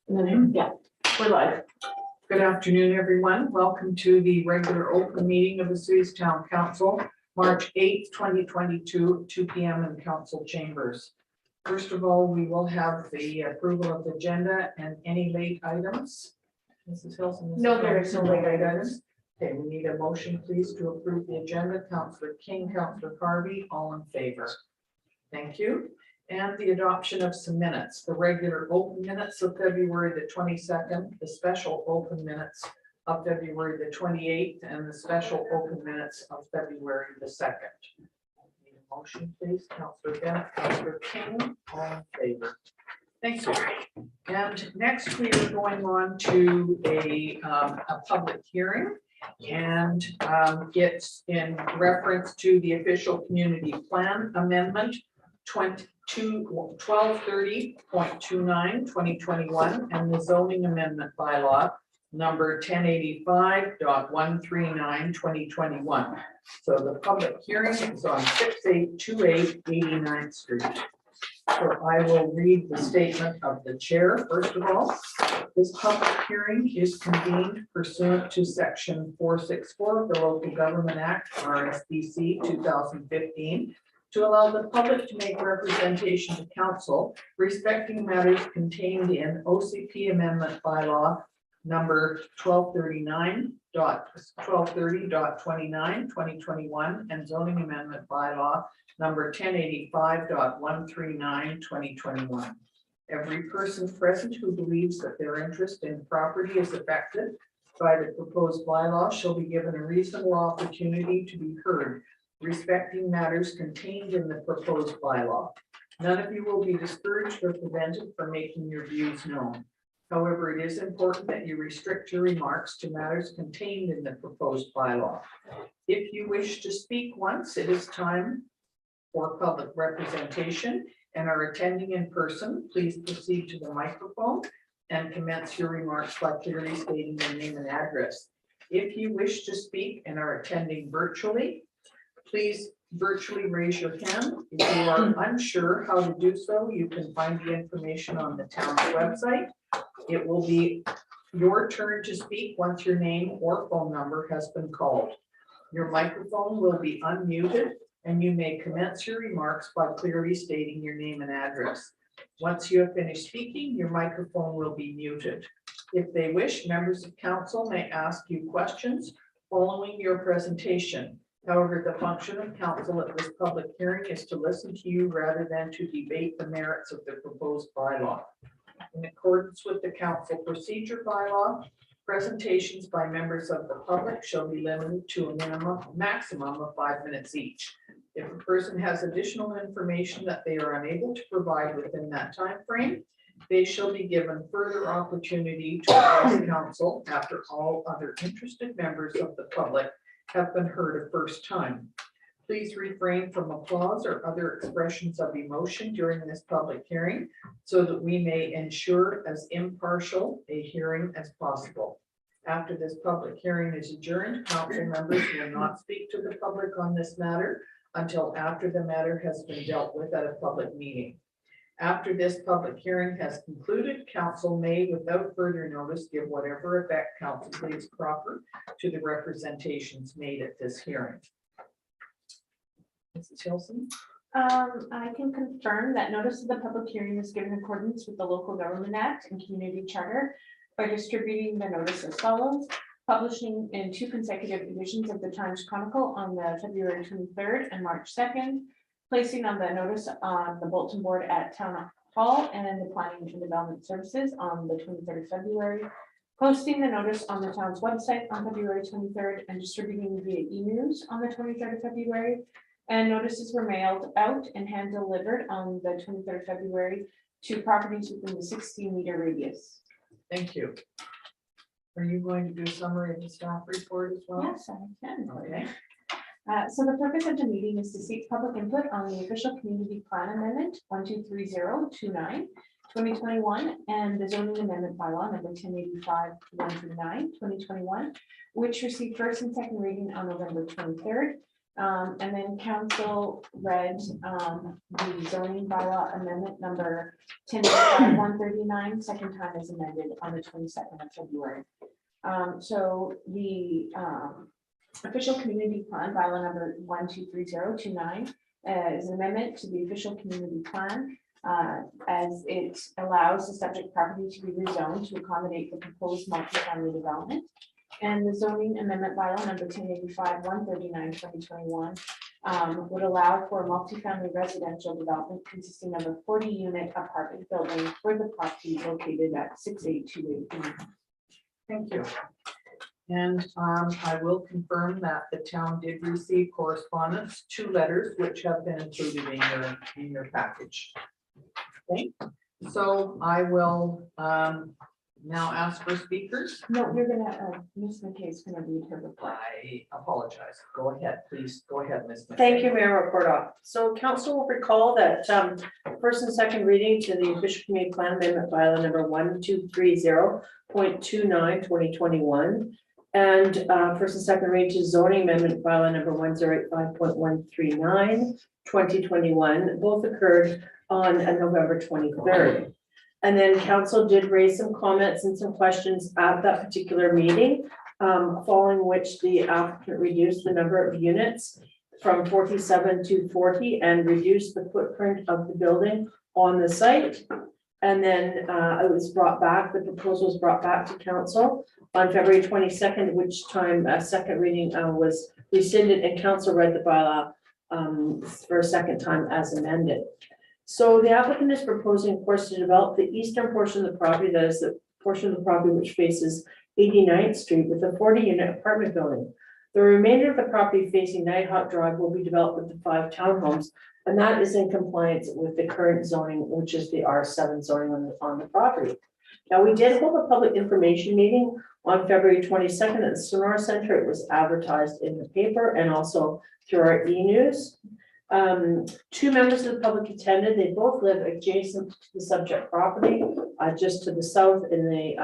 Yeah, we're live. Good afternoon, everyone. Welcome to the regular open meeting of the City's Town Council, March 8th, 2022, 2 p.m. in council chambers. First of all, we will have the approval of the agenda and any late items. Mrs. Hilson? No, there is no late items. Okay, we need a motion, please, to approve the agenda. Councillor King, Councillor Harvey, all in favor. Thank you. And the adoption of some minutes, the regular open minutes of February the 22nd, the special open minutes of February the 28th, and the special open minutes of February the 2nd. Need a motion, please. Councillor Bennett, Councillor King, all in favor. Thank you. And next we are going on to a public hearing, and it's in reference to the official community plan amendment 1230.29 2021 and the zoning amendment bylaw number 1085.139 2021. So the public hearing is on 6828 89th Street. So I will read the statement of the chair. First of all, this public hearing is convened pursuant to section 464 of the Local Government Act, RSBC 2015, to allow the public to make representation to council respecting matters contained in OCP Amendment Bylaw number 1230.29 2021 and zoning amendment bylaw number 1085.139 2021. Every person present who believes that their interest in property is affected by the proposed bylaw shall be given a reasonable opportunity to be heard respecting matters contained in the proposed bylaw. None of you will be discouraged or prevented from making your views known. However, it is important that you restrict your remarks to matters contained in the proposed bylaw. If you wish to speak once it is time for public representation and are attending in person, please proceed to the microphone and commence your remarks by clearly stating your name and address. If you wish to speak and are attending virtually, please virtually raise your hand. If you are unsure how to do so, you can find the information on the town's website. It will be your turn to speak once your name or phone number has been called. Your microphone will be unmuted and you may commence your remarks by clearly stating your name and address. Once you have finished speaking, your microphone will be muted. If they wish, members of council may ask you questions following your presentation. However, the function of council at this public hearing is to listen to you rather than to debate the merits of the proposed bylaw. In accordance with the council procedure bylaw, presentations by members of the public shall be limited to a maximum of 5 minutes each. If a person has additional information that they are unable to provide within that time frame, they shall be given further opportunity to address council after all other interested members of the public have been heard a first time. Please refrain from applause or other expressions of emotion during this public hearing so that we may ensure as impartial a hearing as possible. After this public hearing is adjourned, council members will not speak to the public on this matter until after the matter has been dealt with at a public meeting. After this public hearing has concluded, council may, without further notice, give whatever effect council believes proper to the representations made at this hearing. Mrs. Hilson? I can confirm that notice of the public hearing is given in accordance with the Local Government Act and Community Charter by distributing the notice as follows: publishing in 2 consecutive editions of the Times Chronicle on the February 23rd and March 2nd, placing on the notice on the bulletin board at Town Hall and the Planning and Development Services on the 23rd of February, posting the notice on the town's website on February 23rd and distributing via e-news on the 23rd of February. And notices were mailed out and hand delivered on the 23rd of February to properties within the 16-meter radius. Thank you. Are you going to do a summary of the staff report as well? Yes, I can. Okay. So the purpose of the meeting is to seek public input on the official community plan amendment 123029 2021 and the zoning amendment bylaw number 1085.139 2021, which received first and second reading on November 23rd. And then council read the zoning bylaw amendment number 10-139, second time as amended on the 22nd of February. So the official community plan bylaw number 123029 is an amendment to the official community plan as it allows the subject property to be rezoned to accommodate the proposed multifamily development. And the zoning amendment bylaw number 1085-139-2021 would allow for a multifamily residential development consisting of a 40-unit apartment building for the property located at 6828. Thank you. And I will confirm that the town did receive correspondence, 2 letters, which have been included in your package. Okay, so I will now ask for speakers. No, you're gonna, Ms. McKay's gonna read her report. I apologize. Go ahead, please. Go ahead, Ms. McKay. Thank you, Mayor Reportoff. So council will recall that first and second reading to the official community plan amendment bylaw number 1230.29/2021. And first and second reading to zoning amendment bylaw number 1085.139/2021, both occurred on November 23rd. And then council did raise some comments and some questions at that particular meeting, following which the applicant reduced the number of units from 47 to 40 and reduced the footprint of the building on the site. And then it was brought back, the proposal was brought back to council on February 22nd, which time a second reading was rescinded and council read the bylaw for a second time as amended. So the applicant is proposing, of course, to develop the eastern portion of the property, that is the portion of the property which faces 89th Street with a 40-unit apartment building. The remainder of the property facing Nighthawk Drive will be developed with the 5 townhomes, and that is in compliance with the current zoning, which is the R7 zoning on the property. Now, we did hold a public information meeting on February 22nd at the Sonora Center. It was advertised in the paper and also through our e-news. 2 members of the public attended. They both live adjacent to the subject property, just to the south in the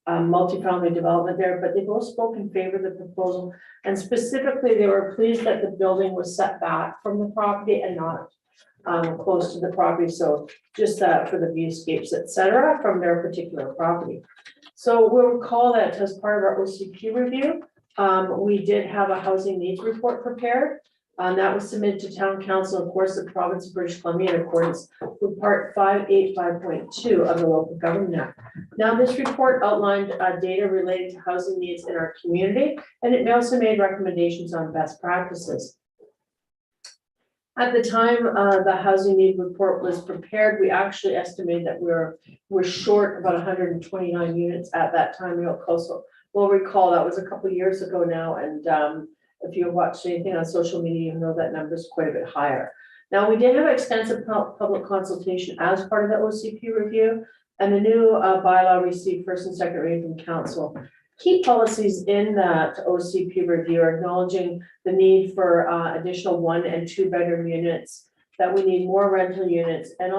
multifamily development there, but they both spoke in favor of the proposal. And specifically, they were pleased that the building was set back from the property and not close to the property. So just for the viewscapes, etc., from their particular property. So we'll recall that as part of our OCP review, we did have a housing needs report prepared. That was submitted to town council, of course, the province of British Columbia in accordance with part 585.2 of the local government act. Now, this report outlined data related to housing needs in our community, and it also made recommendations on best practices. At the time the housing need report was prepared, we actually estimated that we're short about 129 units at that time. We'll recall that was a couple of years ago now, and if you watched anything on social media, you know that number is quite a bit higher. Now, we did have extensive public consultation as part of the OCP review, and the new bylaw received first and second reading from council. Key policies in that OCP review are acknowledging the need for additional 1 and 2 bedroom units, that we need more rental units, and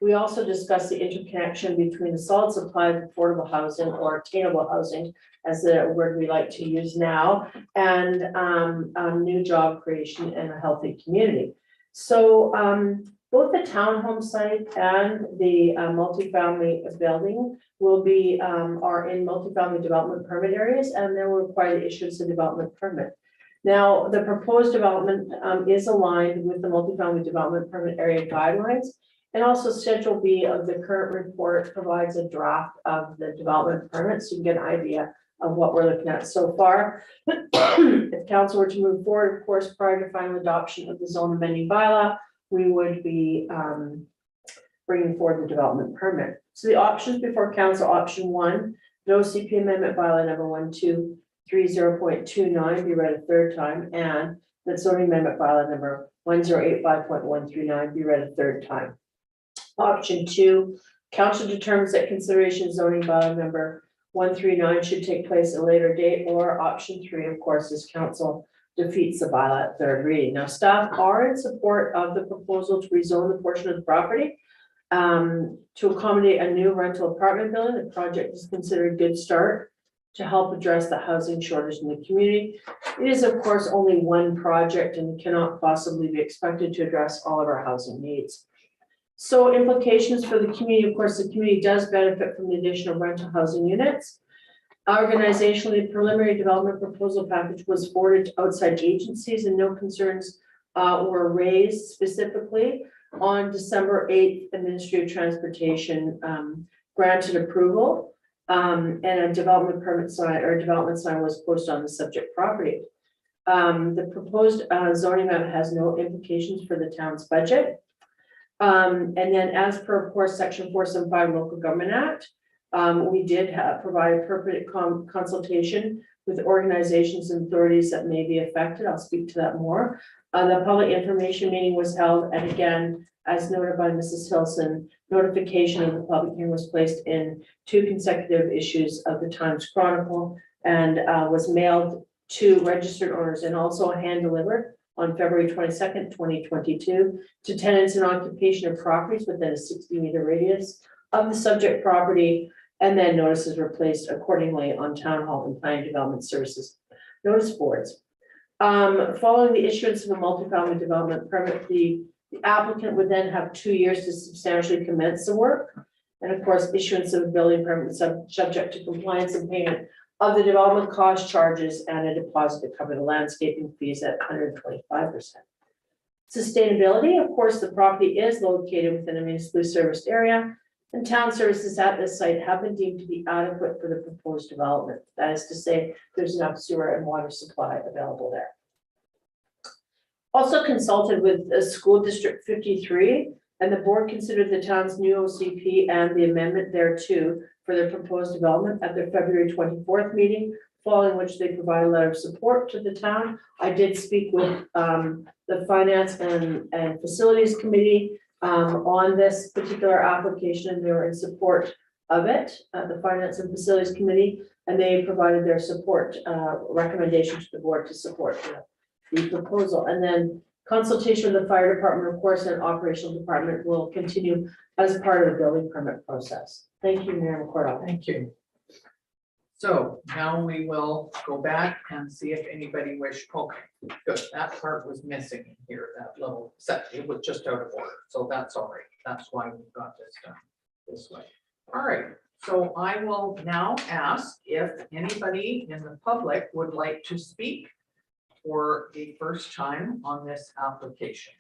we also discussed the interconnection between the solid supply of affordable housing or attainable housing, as the word we like to use now, and new job creation and a healthy community. So both the townhome site and the multifamily building will be are in multifamily development permit areas, and they will require the issuance of development permit. Now, the proposed development is aligned with the multifamily development permit area guidelines. And also Schedule B of the current report provides a draft of the development permit, so you can get an idea of what we're looking at so far. If council were to move forward, of course, prior to final adoption of the zone amending bylaw, we would be bringing forward the development permit. So the options before council: option 1, no CP amendment bylaw number 1230.29 be read a third time, and the zoning amendment bylaw number 1085.139 be read a third time. Option 2, council determines that consideration zoning bylaw number 139 should take place at a later date, or option 3, of course, is council defeats the bylaw at third reading. Now, staff are in support of the proposal to rezone the portion of the property to accommodate a new rental apartment building. The project is considered a good start to help address the housing shortage in the community. It is, of course, only one project and cannot possibly be expected to address all of our housing needs. So implications for the community, of course, the community does benefit from the addition of rental housing units. Organizationally, the preliminary development proposal package was forwarded to outside agencies and no concerns were raised specifically. On December 8th, the Ministry of Transportation granted approval and a development permit sign or development sign was posted on the subject property. The proposed zoning map has no implications for the town's budget. And then as per, of course, section 475 Local Government Act, we did provide appropriate consultation with organizations and authorities that may be affected. I'll speak to that more. The public information meeting was held, and again, as noted by Mrs. Hilson, notification of the public hearing was placed in 2 consecutive issues of the Times Chronicle and was mailed to registered owners and also hand delivered on February 22nd, 2022 to tenants in occupation of properties within a 60-meter radius of the subject property, and then notices were placed accordingly on Town Hall and Planning Development Services notice boards. Following the issuance of a multifamily development permit, the applicant would then have 2 years to substantially commence the work. And of course, issuance of a building permit subject to compliance and payment of the development cost charges and a deposit to cover the landscaping fees at 125%. Sustainability, of course, the property is located within a municipally serviced area, and town services at this site have been deemed to be adequate for the proposed development. That is to say, there's enough sewer and water supply available there. Also consulted with the School District 53, and the board considered the town's new OCP and the amendment thereto for their proposed development at their February 24th meeting, following which they provided a letter of support to the town. I did speak with the Finance and Facilities Committee on this particular application, and they were in support of it, the Finance and Facilities Committee, and they provided their support recommendation to the board to support the proposal. And then consultation with the fire department, of course, and operational department will continue as part of the building permit process. Thank you, Mayor McCordell. Thank you. So now we will go back and see if anybody wished. Okay, good. That part was missing here, that little set. It was just out of order. So that's all right. That's why we got this done this way. All right. So I will now ask if anybody in the public would like to speak for the first time on this application.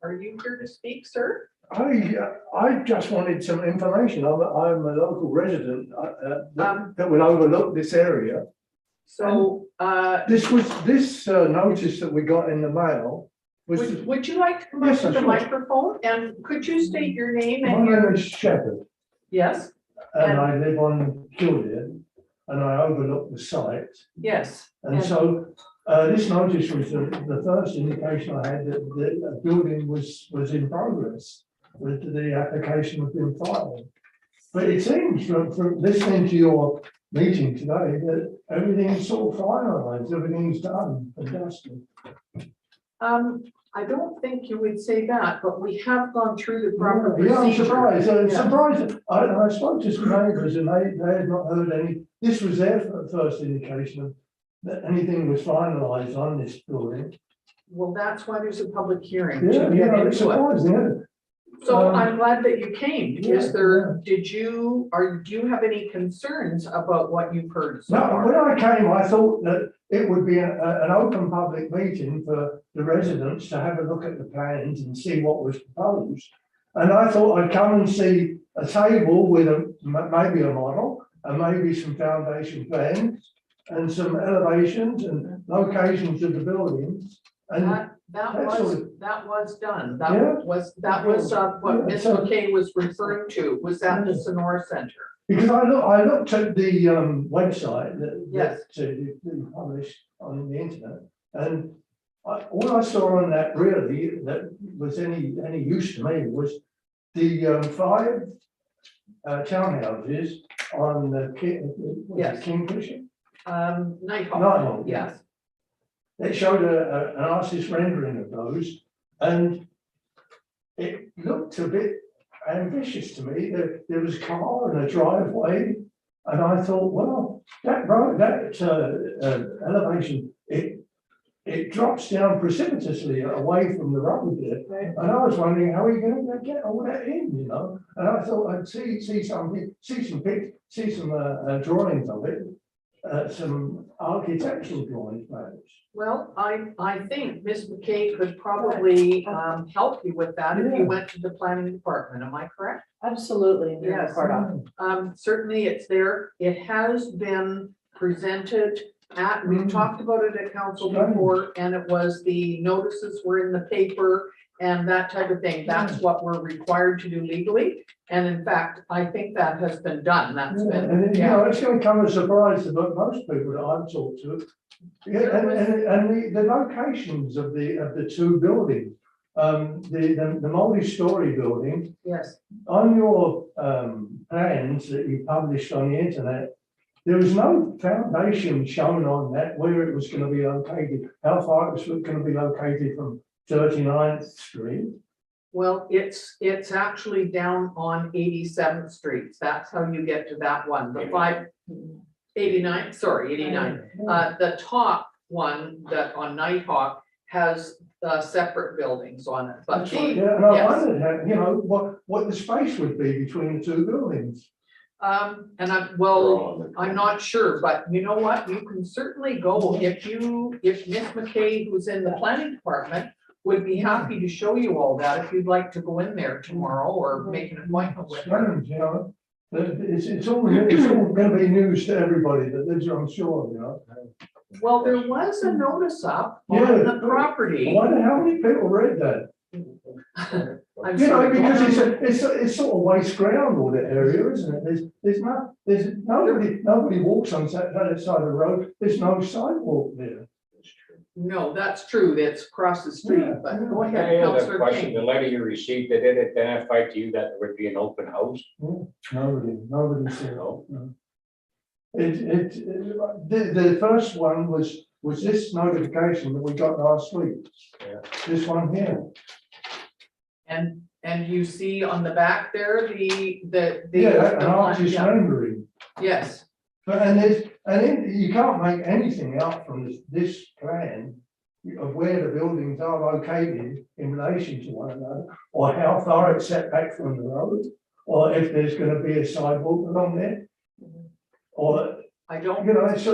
Are you here to speak, sir? I just wanted some information. I'm a local resident that will overlook this area. So This notice that we got in the mail was. would you like to come up Yes, to the sure. microphone and could you state your name and My your, name is Shepherd, yes, and I live on Kildare, and I overlook the site. yes. And so this notice was the first indication I had that the building was in progress, that the application had been filed. But it seems from listening to your meeting today that everything's sort of finalized, everything's done and dusted. I don't think you would say that, but we have gone through the proper Yeah, I'm procedure. surprised. I'm Yeah. surprised. I spoke to some neighbours and they had not heard any. This was their first indication of that anything was finalised on this building. Well, that's why there's a public hearing. to Yeah, get yeah, into it's it. surprising, isn't it? So I'm glad that you came. Is Yeah, there, do you have any concerns about what you've heard so No, far? when I came, I thought that it would be an open public meeting for the residents to have a look at the plans and see what was proposed. And I thought I'd come and see a table with maybe a model and maybe some foundation plans and some elevations and locations of the buildings. And That that's was done. Yeah. That was what Yeah, Ms. so- McKay was referring to, was that the Sonora Center. because I looked at the website that Yes. you published on the internet, and all I saw on that really that was any use to me was the 5 townhouses on the Yes. Kingfisher. Nighthawk, Nighthawk, yes. They showed an artist's rendering of those, and it looked a bit ambitious to me. There was a car and a driveway And I thought, well, that road, that elevation, it drops down precipitously away from the road there. Right. And I was wondering, how are you going to get all that in, you know? And I thought I'd see some drawings of it, some architectural drawings, perhaps. Well, I think Ms. McKay could probably help you with that if Yeah. you went to the planning department, am I correct? Absolutely. Mayor Yes. McCartney. Certainly it's there. It has been presented at, we've talked about it at council before, and it was the notices were in the paper and that type of thing. That's what we're required to do legally. And in fact, I think that has been done. That's Yeah, been, and you yeah. know, it's going to come as a surprise to most people that I've talked to. Yeah, and the locations of the two buildings, the multi-story building, Yes, on your plans that you published on the internet, there was no foundation shown on that where it was going to be located, how far it was going to be located from 39th Street. well, it's actually down on 87th Street. That's how you get to that one, the 589, sorry, 89. The top one that on Nighthawk has separate buildings on it, but That's right, the, yeah, and I yes. wondered how, you know, what the space would be between the two buildings. And I'm not sure, but you know what, you can certainly go if Miss McKay, who's in the planning department, would be happy to show you all that if you'd like to go in there tomorrow or make an appointment with her. Strange, you know, it's all going to be news to everybody that lives, I'm sure, you know. Well, there was a notice up Yeah, on the I property. wonder how many people read that. I'm You know, sorry, because it's sort of waste ground, all that area, isn't it? There's nobody walks on that side of the road. There's no sidewalk there. no, that's true, that's across the street, Yeah, but yeah. go I ahead, have a Councillor question. King. The letter you received, did it identify to you that there would be an open house? Nobody said. No. No. The first one was this notification that we got last week. Yeah. This one here. And you see on the back there, the. Yeah, an the- artist yeah, rendering. yes, But you can't make anything out from this plan of where the buildings are located in relation to one another, or how far it's set back from the road, or if there's gonna be a sidewalk along there. Or, I don't. you know, it's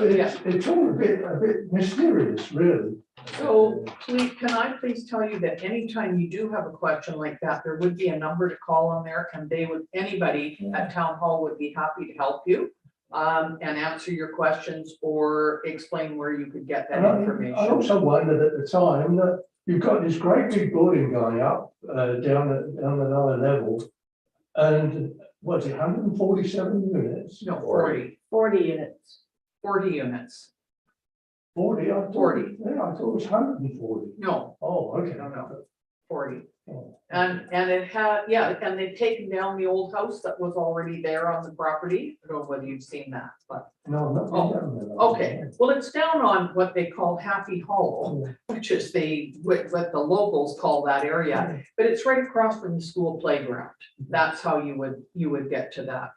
all a bit mysterious, really. So please, can I please tell you that anytime you do have a question like that, there would be a number to call on there, and anybody at town hall would be happy to help you. And answer your questions or explain where you could get that And I information. also wondered at the time that you've got this great big building going up, down another level. And what's it, 147 units? No, 40 40 units. units. 40, I thought. 40. Yeah, I thought it was 140. No, Oh, okay. no, 40. Oh. And it had, yeah, and they've taken down the old house that was already there on the property. I don't know whether you've seen that, but, No, not. Oh, okay. Well, it's down on what they call Happy Hollow, which is what the locals call that area. But it's right across from the school playground. That's how you would get to that.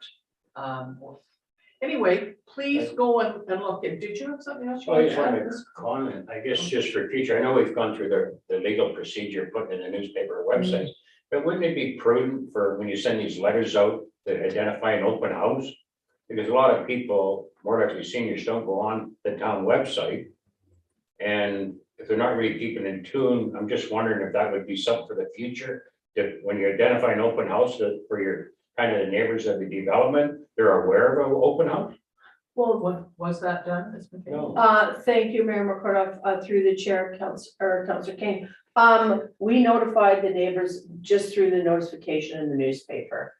Anyway, please go and look at, did you have something else? you So I just wanted to wanted add? to comment, I guess just for future, I know we've gone through the legal procedure, putting in the newspaper or website. But wouldn't it be prudent for when you send these letters out to identify an open house? Because a lot of people, more likely seniors, don't go on the town website. And if they're not really keeping in tune, I'm just wondering if that would be something for the future. That when you identify an open house that for your kind of the neighbors of the development, they're aware of an open house? Well, What, was that done, Ms. McKay? No. thank you, Mayor McCartney, through the chair, Councillor King. We notified the neighbors just through the notification in the newspaper.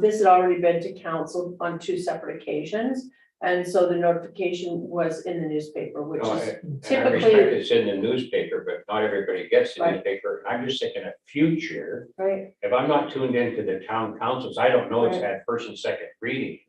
This had already been to council on 2 separate occasions. And so the notification was in the newspaper, which No, is and I typically- respect it's in the newspaper, but not everybody gets the Right. newspaper. I'm just thinking of future. right. If I'm not tuned into the town councils, I don't know it's Right. had first and second reading.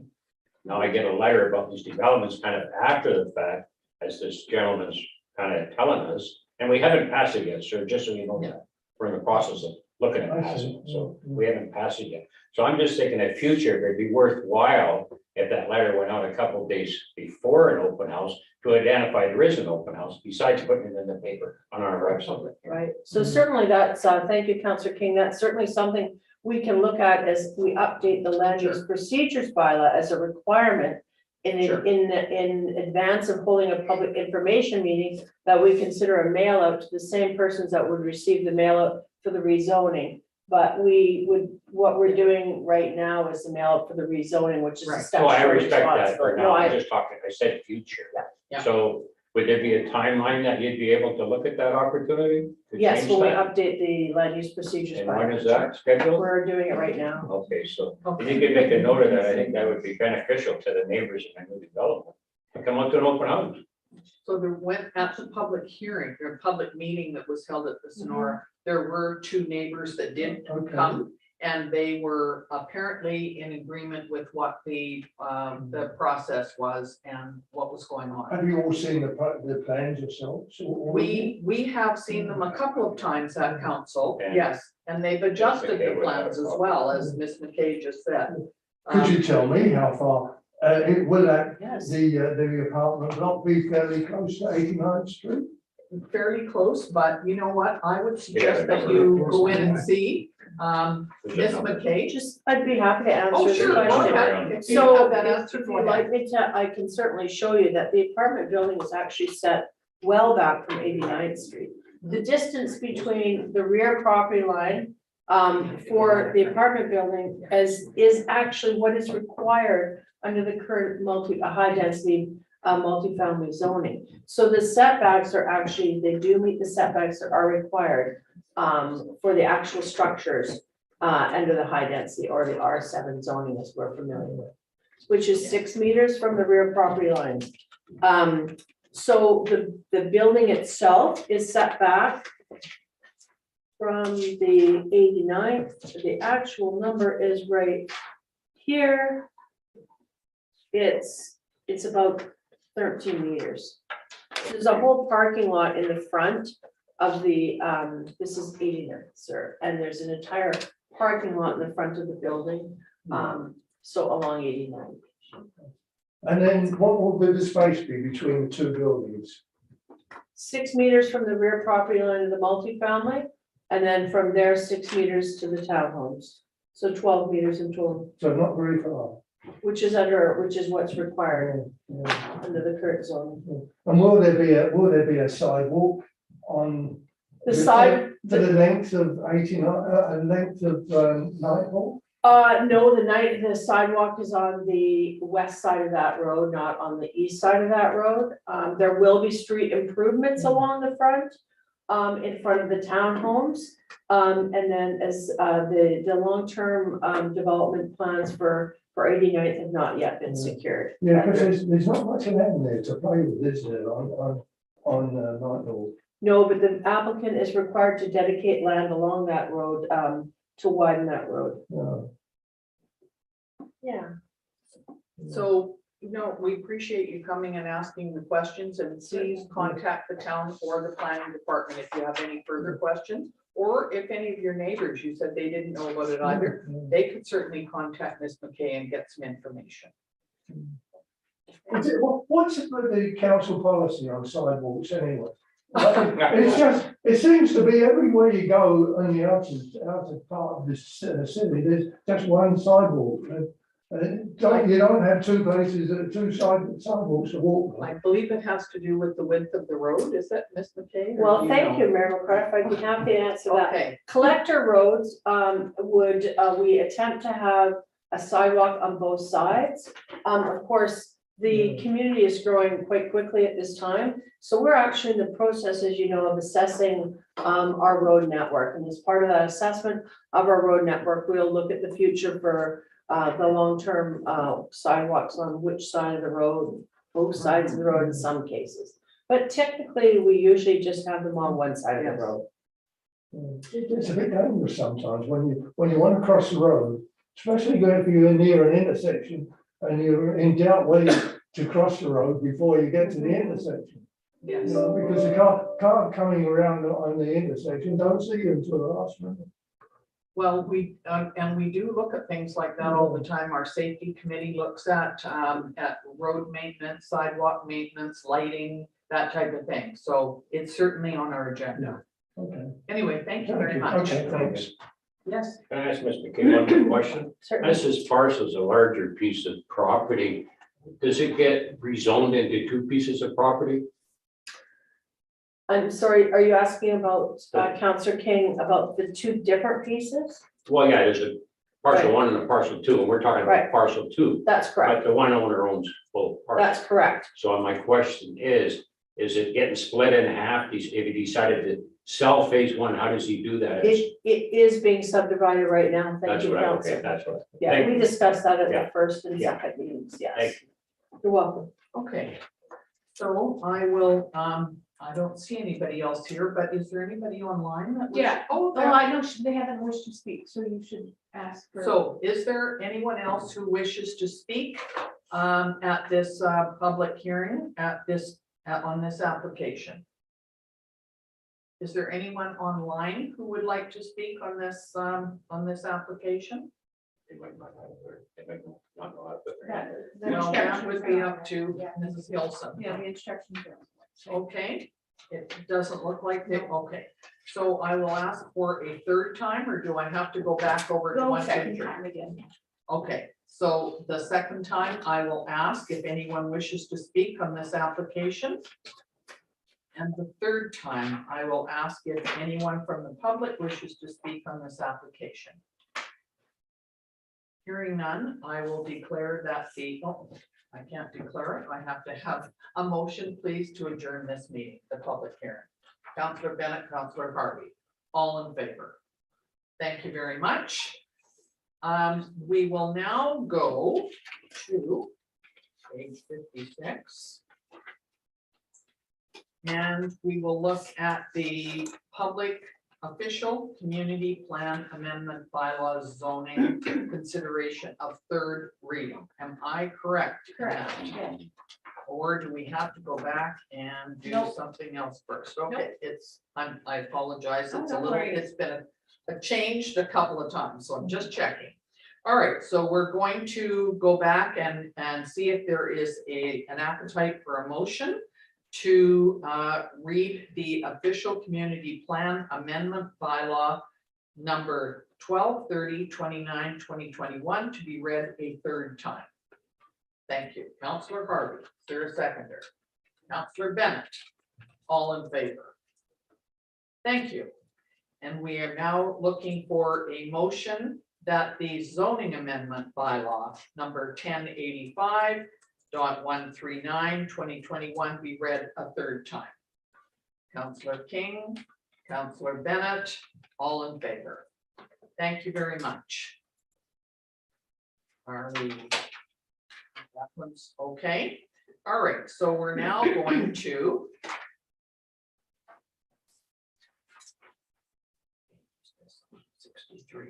Now I get a letter about these developments kind of after the fact, as this gentleman's kind of telling us, and we haven't passed it yet, sir, just so you know that. We're in the process of looking at I passing, see. so we haven't passed it yet. So I'm just thinking that future, it'd be worthwhile if that letter went out a couple of days before an open house to identify there is an open house, besides putting it in the paper on our website. Right, so certainly that's, thank you, Councillor King, that's certainly something we can look at as we update the land use procedures bylaw as a requirement Sure. in advance of holding a public information meeting, that we consider a mail out to the same persons that would receive the mail out for the rezoning. But what we're doing right now is the mail out for the rezoning, which is a Right. So I statutory respect that for responsibility. now, No, I'm I, just talking, I said future. Yeah. So would there be a timeline that you'd be able to look at that opportunity? To yes, change when we that? update the land use procedures. And when bylaw. is that scheduled? We're doing it right now. Okay, so if you could make a note of that, I think that would be beneficial to the neighbors in the new development. To come out to an open house. So there went at the public hearing, or public meeting that was held at the Sonora, there were two neighbors that did Okay. come. And they were apparently in agreement with what the process was and what was going on. Have you all seen the plans yourselves? We have seen them a couple of times at council, And- yes, and they've adjusted McKay the would have plans a as problem. well, as Ms. McKay just said. Could you tell me how far, will that, Yes. the apartment block be fairly close to 89th Street? Fairly close, but you know what, I would Yeah, suggest that number. you go in and see, There's Ms. a number. McKay. Just, I'd be happy to answer Oh, the sure, go question. ahead. If you So have that answer, if go you'd ahead. like me to, I can certainly show you that the apartment building was actually set well back from 89th Street. The distance between the rear property line for the apartment building is actually what is required under the current high density multifamily zoning. So the setbacks are actually, they do meet the setbacks that are required for the actual structures under the high density or the R7 zoning, as we're familiar with, which is 6 meters from the rear property line. So the building itself is set back from the 89th. The actual number is right here. It's about 13 meters. There's a whole parking lot in the front of the, this is 89th, sir, and there's an entire parking lot in the front of the building, so along 89. And then what will the space be between the two buildings? 6 meters from the rear property line of the multifamily, and then from there, 6 meters to the townhomes. So 12 meters in total, So not very far. which is what's required under the current zone. And will there be a sidewalk on? The side, For the length of 89, length of Nightfall? no, the sidewalk is on the west side of that road, not on the east side of that road. There will be street improvements along the front, in front of the townhomes. And then as, the long-term, development plans for 89th have not yet been secured. Yeah, because there's not much land there to play with, is there, on Nightfall? No, but the applicant is required to dedicate land along that road, to widen that road. Yeah. So, we appreciate you coming and asking the questions, and please contact the town or the planning department if you have any further questions. Or if any of your neighbors, you said they didn't know about it either, they could certainly contact Ms. McKay and get some information. What's the council policy on sidewalks anyway? It's just, it seems to be everywhere you go on the outer part of this city, there's just one sidewalk. You don't have two places, two sidewalks to walk. I believe it has to do with the width of the road, is that Ms. McKay? or Well, do thank know? you, Mayor McCarthy. I'd be happy to answer that. Okay, Collector roads, we attempt to have a sidewalk on both sides. Of course, the community is growing quite quickly at this time. So we're actually in the process, as you know, of assessing our road network. And as part of that assessment of our road network, we'll look at the future for the long-term sidewalks on which side of the road, both sides of the road in some cases. But technically, we usually just have them on one side of the road. It's a bit dangerous sometimes when you want to cross the road, especially if you're near an intersection and you're in doubt whether to cross the road before you get to the intersection. yes. Because the car coming around on the intersection don't see you until the last minute. Well, and we do look at things like that all the time. Our safety committee looks at road maintenance, sidewalk maintenance, lighting, that type of thing. So it's certainly on our agenda. Okay. Anyway, thank you very much. Okay, thanks. Yes, Can I ask Mr. King one more question? Certainly. As this parcel is a larger piece of property, does it get rezoned into two pieces of property? I'm sorry, are you asking about, Counselor King, about the two different pieces? Well, yeah, there's a parcel Right. one and a parcel two, and we're talking Right. about parcel two. That's correct. But the one owner owns both parcels. That's correct. So my question is it getting split in half? If he decided to sell phase one, how does he do that? It is being subdivided right now. Thank That's you, what okay, Counselor. that's what. Yeah, thank we you. discussed that at Yeah. the first and Yeah. second meetings, yes. Thank You're welcome. okay. So I will, I don't see anybody else here, but is there anybody online that? Yeah. Oh, Oh, I know they haven't wished to speak, so you should ask for. So is there anyone else who wishes to speak at this public hearing on this application? Is there anyone online who would like to speak on this application? They might not know that. Yeah, the Well, that instructions would are be on up there. to Yeah. Mrs. Gilson. Yeah, the instructions are. Okay, it doesn't look like they, okay. So I will ask for a third time, or do I have to go back over to Go one? two, second three? time again. Okay, so the second time I will ask if anyone wishes to speak on this application. And the third time I will ask if anyone from the public wishes to speak on this application. Hearing none, I will declare that I can't declare it. I have to have a motion, please, to adjourn this meeting, the public hearing. Councillor Bennett, Councillor Harvey, all in favor. Thank you very much. We will now go to page 56. And we will look at the public official community plan amendment bylaws zoning consideration of third reading. Am I correct? Correct, yeah. Or do we have to go back and do Nope. something else first? Okay, I apologize. Oh, It's a don't little, worry. it's been a changed a couple of times, so I'm just checking. All right, so we're going to go back and see if there is an appetite for a motion to read the official community plan amendment bylaw number 12/30/29/2021 to be read a third time. Thank you. Councillor Harvey, is there a seconder? Councillor Bennett, all in favor? Thank you. And we are now looking for a motion that the zoning amendment bylaw number 1085.139/2021 be read a third time. Councillor King, Councillor Bennett, all in favor? Thank you very much. Are we? That one's okay. All right, so we're now going to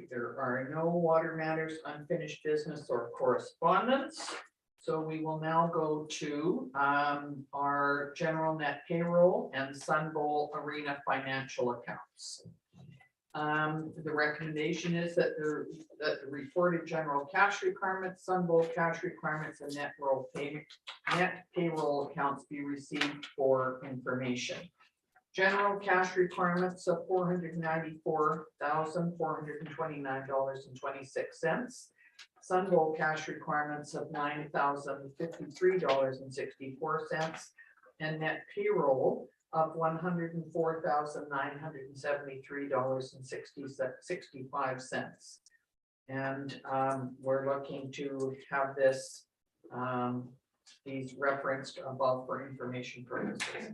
there are no water matters, unfinished business or correspondence. So we will now go to our general net payroll and Sun Bowl Arena financial accounts. The recommendation is that the reported general cash requirements, Sun Bowl cash requirements, and net payroll accounts be received for information. General cash requirements of $494,429.26. Sun Bowl cash requirements of $9,053.64, and net payroll of $104,973.65. And we're looking to have this these referenced above for information purposes.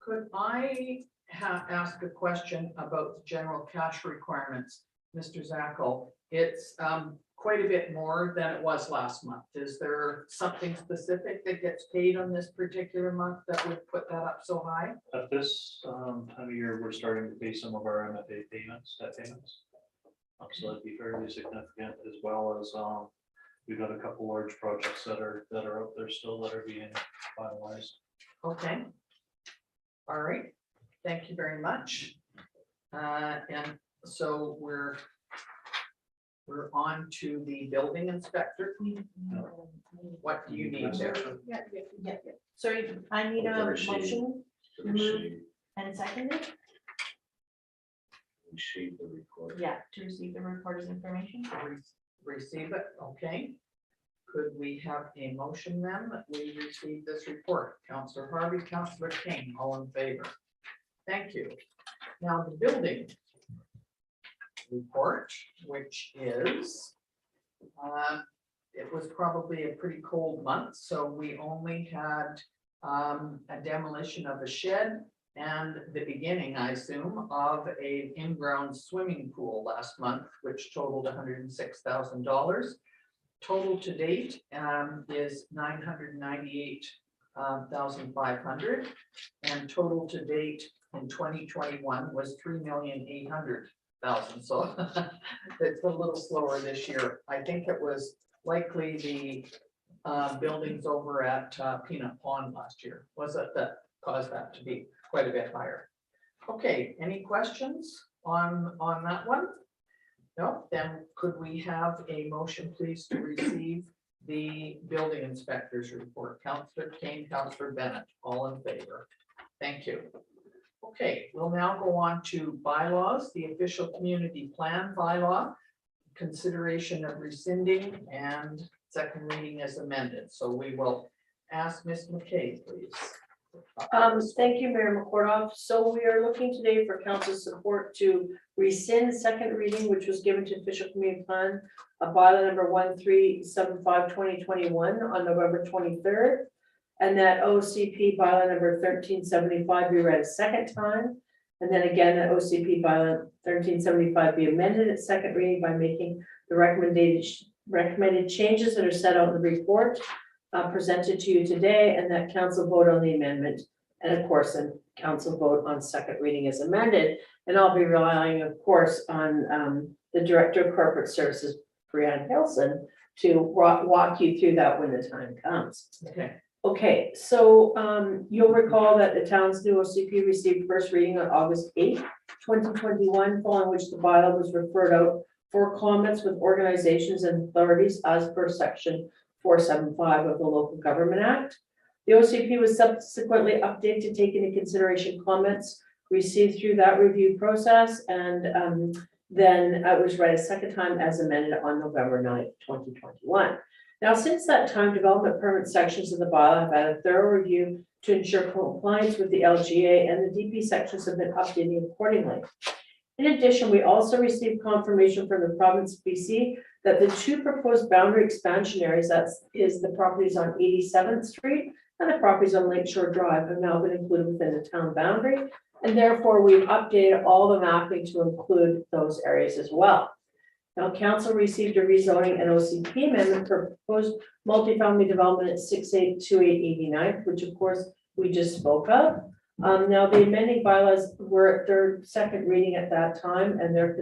Could I ask a question about the general cash requirements, Mr. Zackel? It's quite a bit more than it was last month. Is there something specific that gets paid on this particular month that would put that up so high? At this time of year, we're starting to pay some of our MFA payments, debt payments. So that'd be fairly significant, as well as we've got a couple large projects that are out there still that are being finalized. Okay. All right, thank you very much. And so we're we're on to the building inspector. What do you need there? Yeah. Sorry, I need a Receive. motion To receive, and seconded, receive the report. yeah, to receive the reporter's information. Receive it, okay. Could we have a motion then that we receive this report? Councillor Harvey, Councillor King, all in favor? Thank you. Now the building report, which is, it was probably a pretty cold month, so we only had a demolition of a shed and the beginning, I assume, of a in-ground swimming pool last month, which totaled $106,000. Total to date is $998,500, and total to date in 2021 was $3,800,000. So it's a little slower this year. I think it was likely the buildings over at Peanut Pond last year. Was it that caused that to be quite a bit higher? Okay, any questions on that one? No, then could we have a motion, please, to receive the building inspector's report? Councillor Kane, Councillor Bennett, all in favor? Thank you. Okay, we'll now go on to bylaws, the official community plan bylaw, consideration of rescinding and second reading as amended. So we will ask Ms. McKay, please. Thank you, Mayor McCordoff. So we are looking today for council support to rescind second reading, which was given to official community plan, bylaw number 1375/2021 on November 23rd. And that OCP bylaw number 1375 be read a second time. And then again, that OCP bylaw 1375 be amended at second reading by making the recommended changes that are set out in the report presented to you today, and that council vote on the amendment. And of course, then council vote on second reading as amended. And I'll be relying, of course, on the Director of Corporate Services, Brianne Hilson, to walk you through that when the time comes. Okay. Okay, so you'll recall that the town's new OCP received first reading on August 8th, 2021, following which the bylaw was referred out for comments with organizations and authorities as per section 475 of the Local Government Act. The OCP was subsequently updated to take into consideration comments received through that review process, and then it was read a second time as amended on November 9th, 2021. Now, since that time, development permit sections of the bylaw have had a thorough review to ensure compliance with the LGA, and the DP sections have been updated accordingly. In addition, we also received confirmation from the province of BC that the two proposed boundary expansion areas, that is the properties on 87th Street and the properties on Lakeshore Drive, have now been included within the town boundary. And therefore, we've updated all the mapping to include those areas as well. Now, council received a rezoning and OCP amendment for proposed multifamily development at 6828 89th, which of course we just spoke of. Now, the amending bylaws were at their second reading at that time, and they're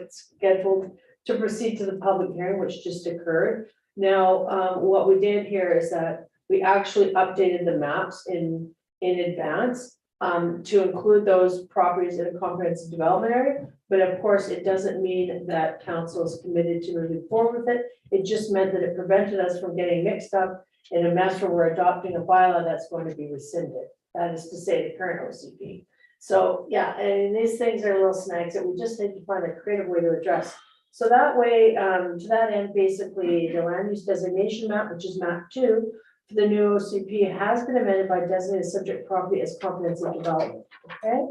scheduled to proceed to the public hearing, which just occurred. Now, what we did here is that we actually updated the maps in advance to include those properties in a comprehensive development area. But of course, it doesn't mean that council is committed to moving forward with it. It just meant that it prevented us from getting mixed up in a mess where we're adopting a bylaw that's going to be rescinded. That is to say, the current OCP. So yeah, and these things are little snags that we just need to find a creative way to address. So that way, to that end, basically the land use designation map, which is map 2, for the new OCP has been amended by designated subject property as comprehensive development. Okay.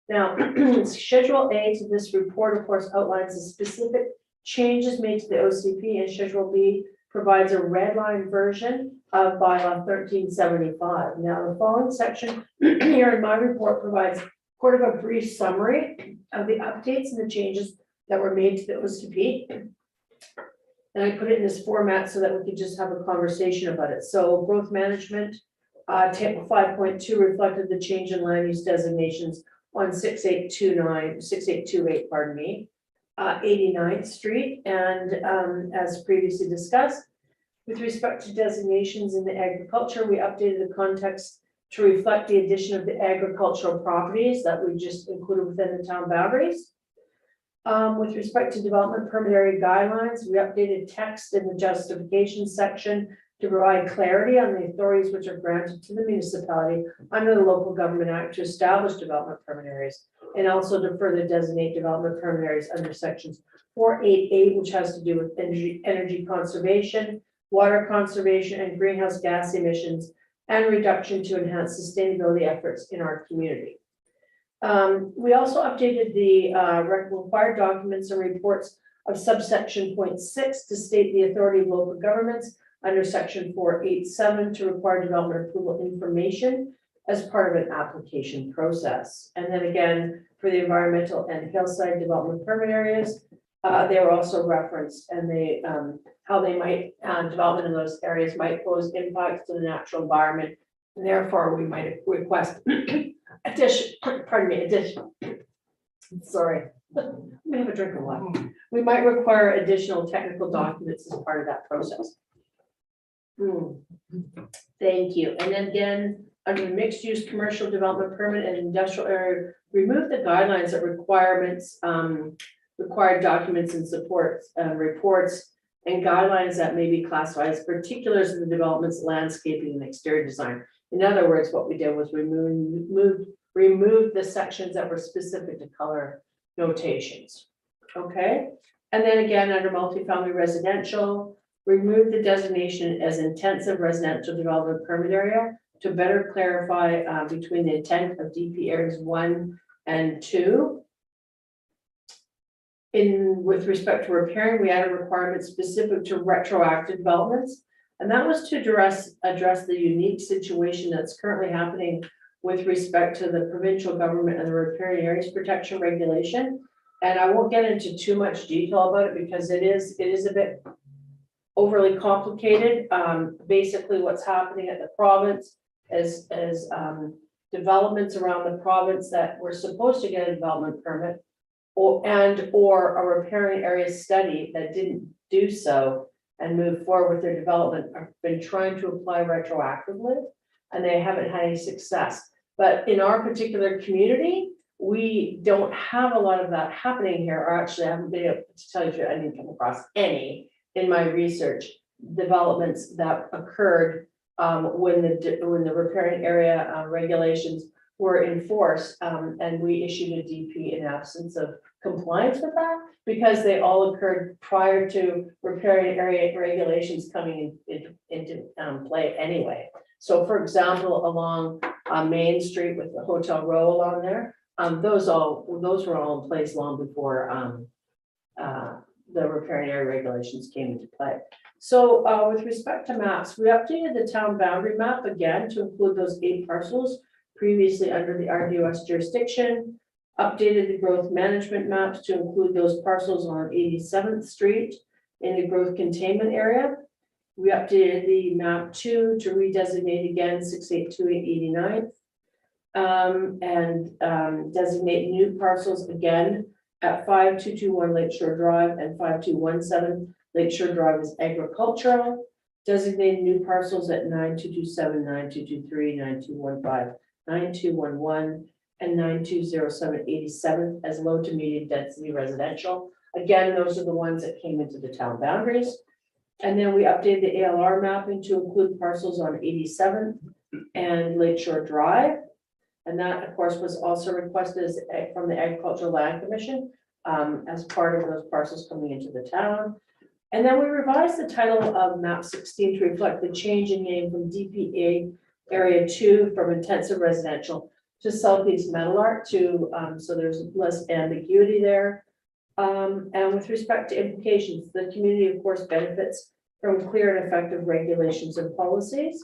Now, Schedule A to this report, of course, outlines the specific changes made to the OCP, and Schedule B provides a red line version of bylaw 1375. Now, the following section here in my report provides sort of a brief summary of the updates and the changes that were made to the OCP. And I put it in this format so that we could just have a conversation about it. So growth management, table 5.2 reflected the change in land use designations on 6828, pardon me, 89th Street. And as previously discussed, with respect to designations in the agriculture, we updated the context to reflect the addition of the agricultural properties that we just included within the town boundaries. With respect to development permit area guidelines, we updated text in the justification section to provide clarity on the authorities which are granted to the municipality under the Local Government Act to establish development permit areas, and also to further designate development permit areas under sections 4.8A, which has to do with energy conservation, water conservation, and greenhouse gas emissions, and reduction to enhance sustainability efforts in our community. We also updated the required documents and reports of subsection 0.6 to state the authority of local governments under section 4.8.7 to require development approval information as part of an application process. And then again, for the environmental and hillside development permit areas, they were also referenced, and they how they might development in those areas might pose impacts to the natural environment, and therefore we might request sorry, let me have a drink of water. We might require additional technical documents as part of that process. Thank you. And then again, under the mixed use commercial development permit and industrial area, remove the guidelines that requirements, required documents and supports, reports, and guidelines that may be classified as particulars of the development's landscaping and exterior design. In other words, what we did was remove the sections that were specific to color notations. Okay, and then again, under multifamily residential, remove the designation as intensive residential development permit area to better clarify between the intent of DP areas 1 and 2. With respect to repairing, we added requirements specific to retroactive developments, and that was to address the unique situation that's currently happening with respect to the provincial government and the riparian areas protection regulation. And I won't get into too much detail about it because it is a bit overly complicated. Basically what's happening at the province is developments around the province that were supposed to get a development permit or a riparian area study that didn't do so and move forward with their development have been trying to apply retroactively, and they haven't had any success. But in our particular community, we don't have a lot of that happening here, or actually I haven't been able to tell you, I didn't come across any in my research developments that occurred when the riparian area regulations were enforced, and we issued a DP in absence of compliance with that, because they all occurred prior to riparian area regulations coming into play anyway. So for example, along Main Street with the Hotel Row along there, those were all in place long before the riparian area regulations came into play. So with respect to maps, we updated the town boundary map again to include those 8 parcels previously under the RDOS jurisdiction, updated the growth management maps to include those parcels on 87th Street in the growth containment area. We updated the map 2 to redesignate again 682 and designate new parcels again at 5221 Lakeshore Drive and 5217 Lakeshore Drive as agricultural. Designated new parcels at 9227, 9223, 9215, 9211, and 9207 87th as low to medium density residential. Again, those are the ones that came into the town boundaries. And then we updated the ALR mapping to include parcels on 87th and Lakeshore Drive. And that, of course, was also requested from the Agricultural Land Commission as part of those parcels coming into the town. And then we revised the title of map 16 to reflect the change in name from DPA Area 2 from intensive residential to Southeast Metal Art to, so there's less ambiguity there. And with respect to implications, the community, of course, benefits from clear and effective regulations and policies.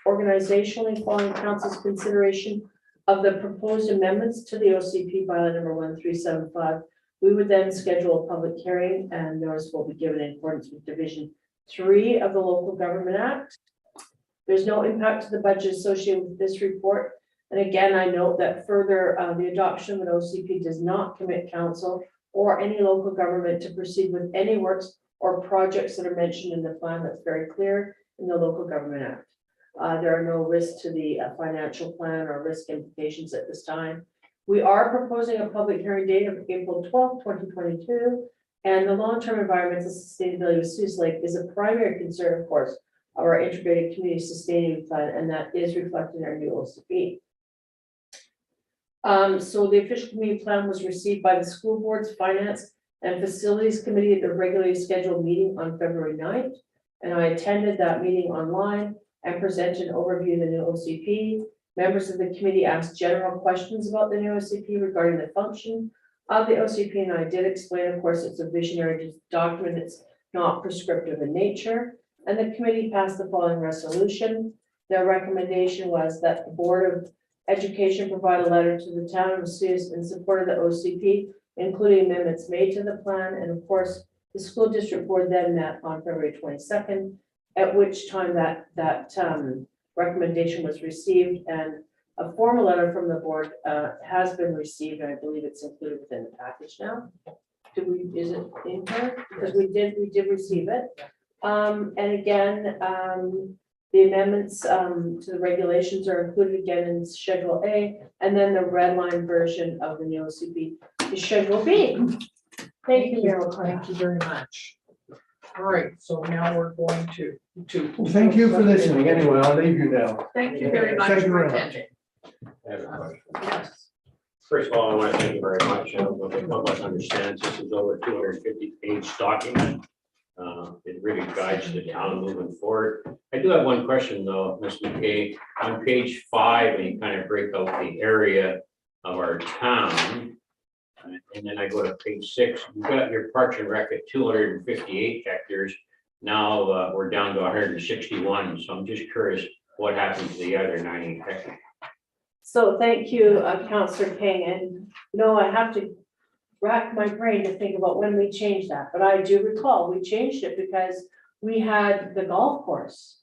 Organizationally, following council's consideration of the proposed amendments to the OCP bylaw number 1375, we would then schedule a public hearing, and notice will be given in accordance with Division 3 of the Local Government Act. There's no impact to the budget associated with this report. And again, I note that further, the adoption of an OCP does not commit council or any local government to proceed with any works or projects that are mentioned in the plan. That's very clear in the Local Government Act. There are no risks to the financial plan or risk implications at this time. We are proposing a public hearing date of April 12th, 2022. And the long-term environmental sustainability of Suze Lake is a primary concern, of course, of our integrated community sustainability plan, and that is reflected in our new OCP. So the official community plan was received by the school board's finance and facilities committee at the regularly scheduled meeting on February 9th. And I attended that meeting online and presented an overview of the new OCP. Members of the committee asked general questions about the new OCP regarding the function of the OCP, and I did explain, of course, it's a visionary document, it's not prescriptive in nature. And the committee passed the following resolution. Their recommendation was that the Board of Education provide a letter to the town of Suze in support of the OCP, including amendments made to the plan. And of course, the school district board then met on February 22nd, at which time that recommendation was received, and a formal letter from the board has been received, and I believe it's included within the package now. Is it in here? Because we did receive it. And again, the amendments to the regulations are included again in Schedule A, and then the red line version of the new OCP is Schedule B. Thank you, Mayor. Thank you very much. All right, so now we're going to. Well, thank you for listening. Anyway, I'll leave you now. Thank you very much Thank you for very much. attending. I have a question. Yes. First of all, I want to thank you very much. I don't know if the public understands this is over 250-page document. It really guides the town moving forward. I do have one question though, Ms. McKay. On page 5, when you kind of break out the area of our town, and then I go to page 6, you've got your Parks and Rec at 258 hectares. Now we're down to 161. So I'm just curious what happened to the other 90 hectares. So thank you, Councillor King, and no, I have to rack my brain to think about when we changed that, but I do recall we changed it because we had the golf course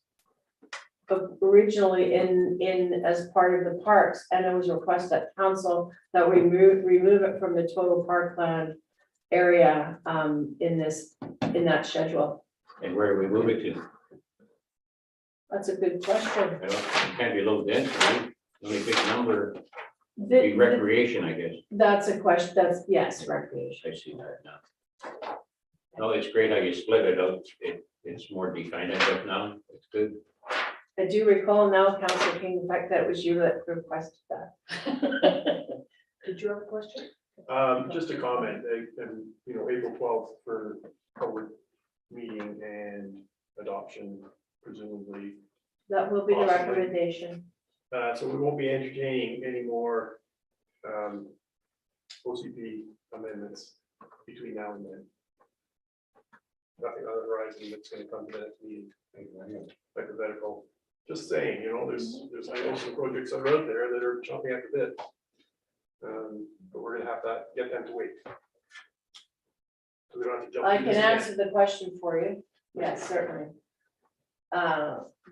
originally in as part of the parks, and it was a request at council that we remove it from the total parkland area in that schedule. And where do we move it to? That's a good question. It can't be low density, right? Only big number would be recreation, I guess. That's a question, that's, yes, recreation. I see that now. No, it's great how you split it out. It's more defined, I guess now. It's good. I do recall now, Councillor King, the fact that it was you that requested that. Did you have a question? Just a comment, and April 12th for public meeting and adoption, presumably. That will be the Possibly. recommendation. So we won't be entertaining any more OCP amendments between now and then. Nothing on the horizon that's going to come to that meeting. Hypothetical. Just saying, there's I know some projects that are out there that are chomping at the bit. But we're gonna have to get them to wait. So we don't have to jump. I to can this answer the question for you. Yes, certainly.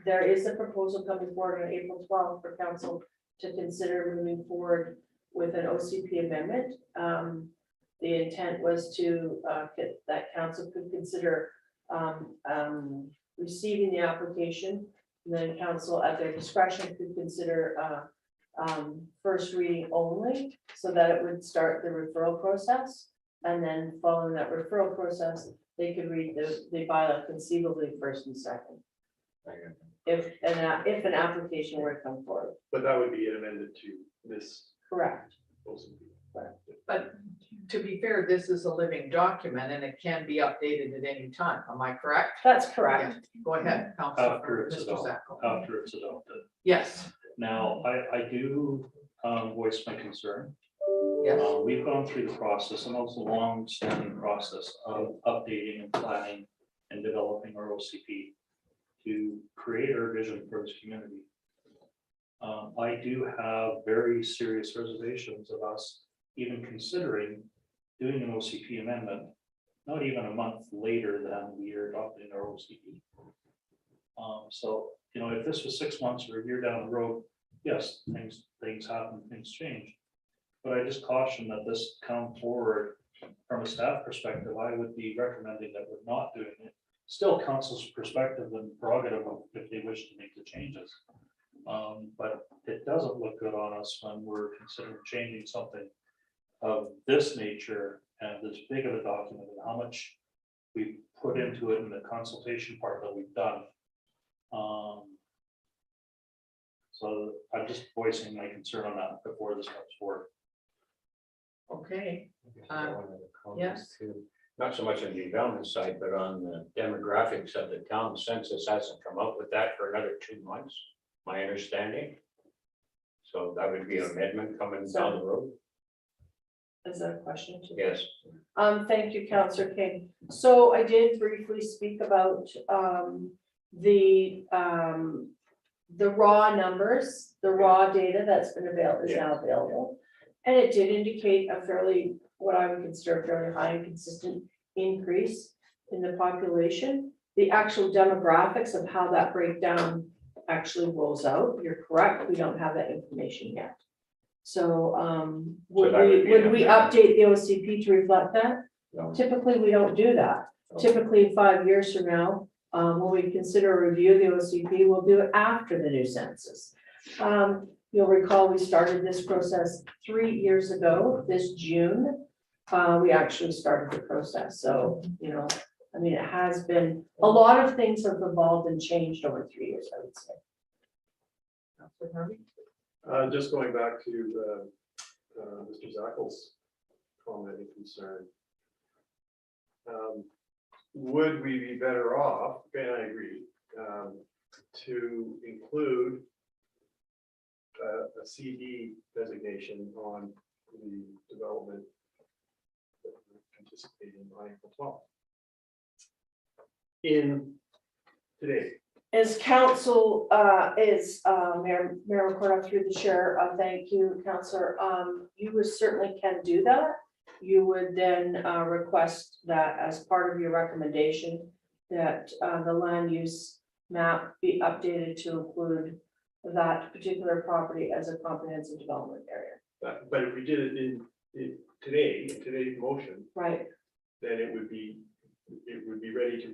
There is a proposal coming forward on April 12th for council to consider moving forward with an OCP amendment. The intent was to that council could consider receiving the application, and then council at their discretion could consider first reading only, so that it would start the referral process. And then following that referral process, they could read the bylaw conceivably first and second. If an application were to come forward. But that would be amended to this Correct. OCP. But to be fair, this is a living document and it can be updated at any time. Am I correct? That's correct. Yeah. Go ahead, After Councilor it's Mr. adopted. Zacco. After it's adopted. Yes, Now, I do voice my concern. yes. We've gone through the process, and it's a long-standing process of updating and planning and developing our OCP to create our vision for this community. I do have very serious reservations of us even considering doing an OCP amendment, not even a month later than we are adopting our OCP. So, if this was 6 months or a year down the road, yes, things happen, things change. But I just caution that this come forward from a staff perspective, I would be recommending that we're not doing it. Still council's perspective and prerogative of if they wish to make the changes. But it doesn't look good on us when we're considering changing something of this nature and this big of a document and how much we put into it in the consultation part that we've done. So I'm just voicing my concern on that before this comes forward. Okay, One of the comments yes. too. Not so much on the development side, but on the demographics of the town. Census hasn't come up with that for another 2 months, my understanding. So that would be an amendment coming down the road. Is that a question? Yes. Thank you, Councillor King. So I did briefly speak about, the raw numbers, the raw data that's been available, is now available. And it did indicate a fairly, what I would consider a fairly high and consistent increase in the population. The actual demographics of how that breakdown actually rolls out, you're correct, we don't have that information yet. So, would that would be would we an update the OCP to reflect that? No. Typically, we don't do that. Typically, 5 years from now, when we consider a review of the OCP, we'll do it after the new census. You'll recall we started this process 3 years ago, this June. We actually started the process, so, I mean, it has been, a lot of things have evolved and changed over 3 years, I would say. Councillor Harvey? Just going back to Mr. Zackel's comment and concern. Would we be better off, and I agree, to include a CD designation on the development that we're anticipating on April 12th? In today. As council, Mayor Recorder through the chair, thank you, Councillor. You would certainly can do that. You would then request that as part of your recommendation that the land use map be updated to include that particular property as a comprehensive development area. But if we did it in today's motion, Right. then it would be ready to,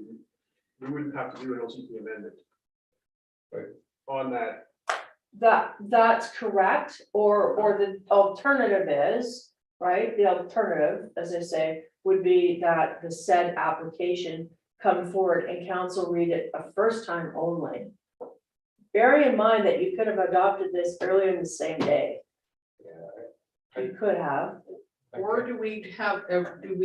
we wouldn't have to do an OCP amendment. Right, on that. That's correct, or the alternative is, right, the alternative, as I say, would be that the said application come forward and council read it a first time only. Bear in mind that you could have adopted this earlier in the same day. You could have. Or do we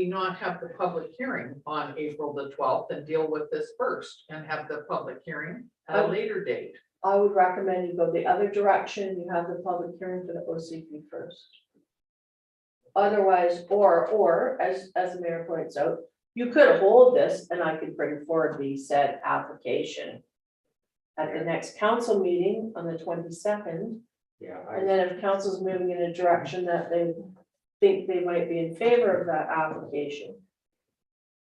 not have the public hearing on April the 12th and deal with this first and have the public hearing at a later date? I would recommend you go the other direction, you have the public hearing for the OCP first. Otherwise, or as the mayor points out, you could hold this and I could bring forward the said application at the next council meeting on the 22nd. Yeah. And then if council's moving in a direction that they think they might be in favor of that application.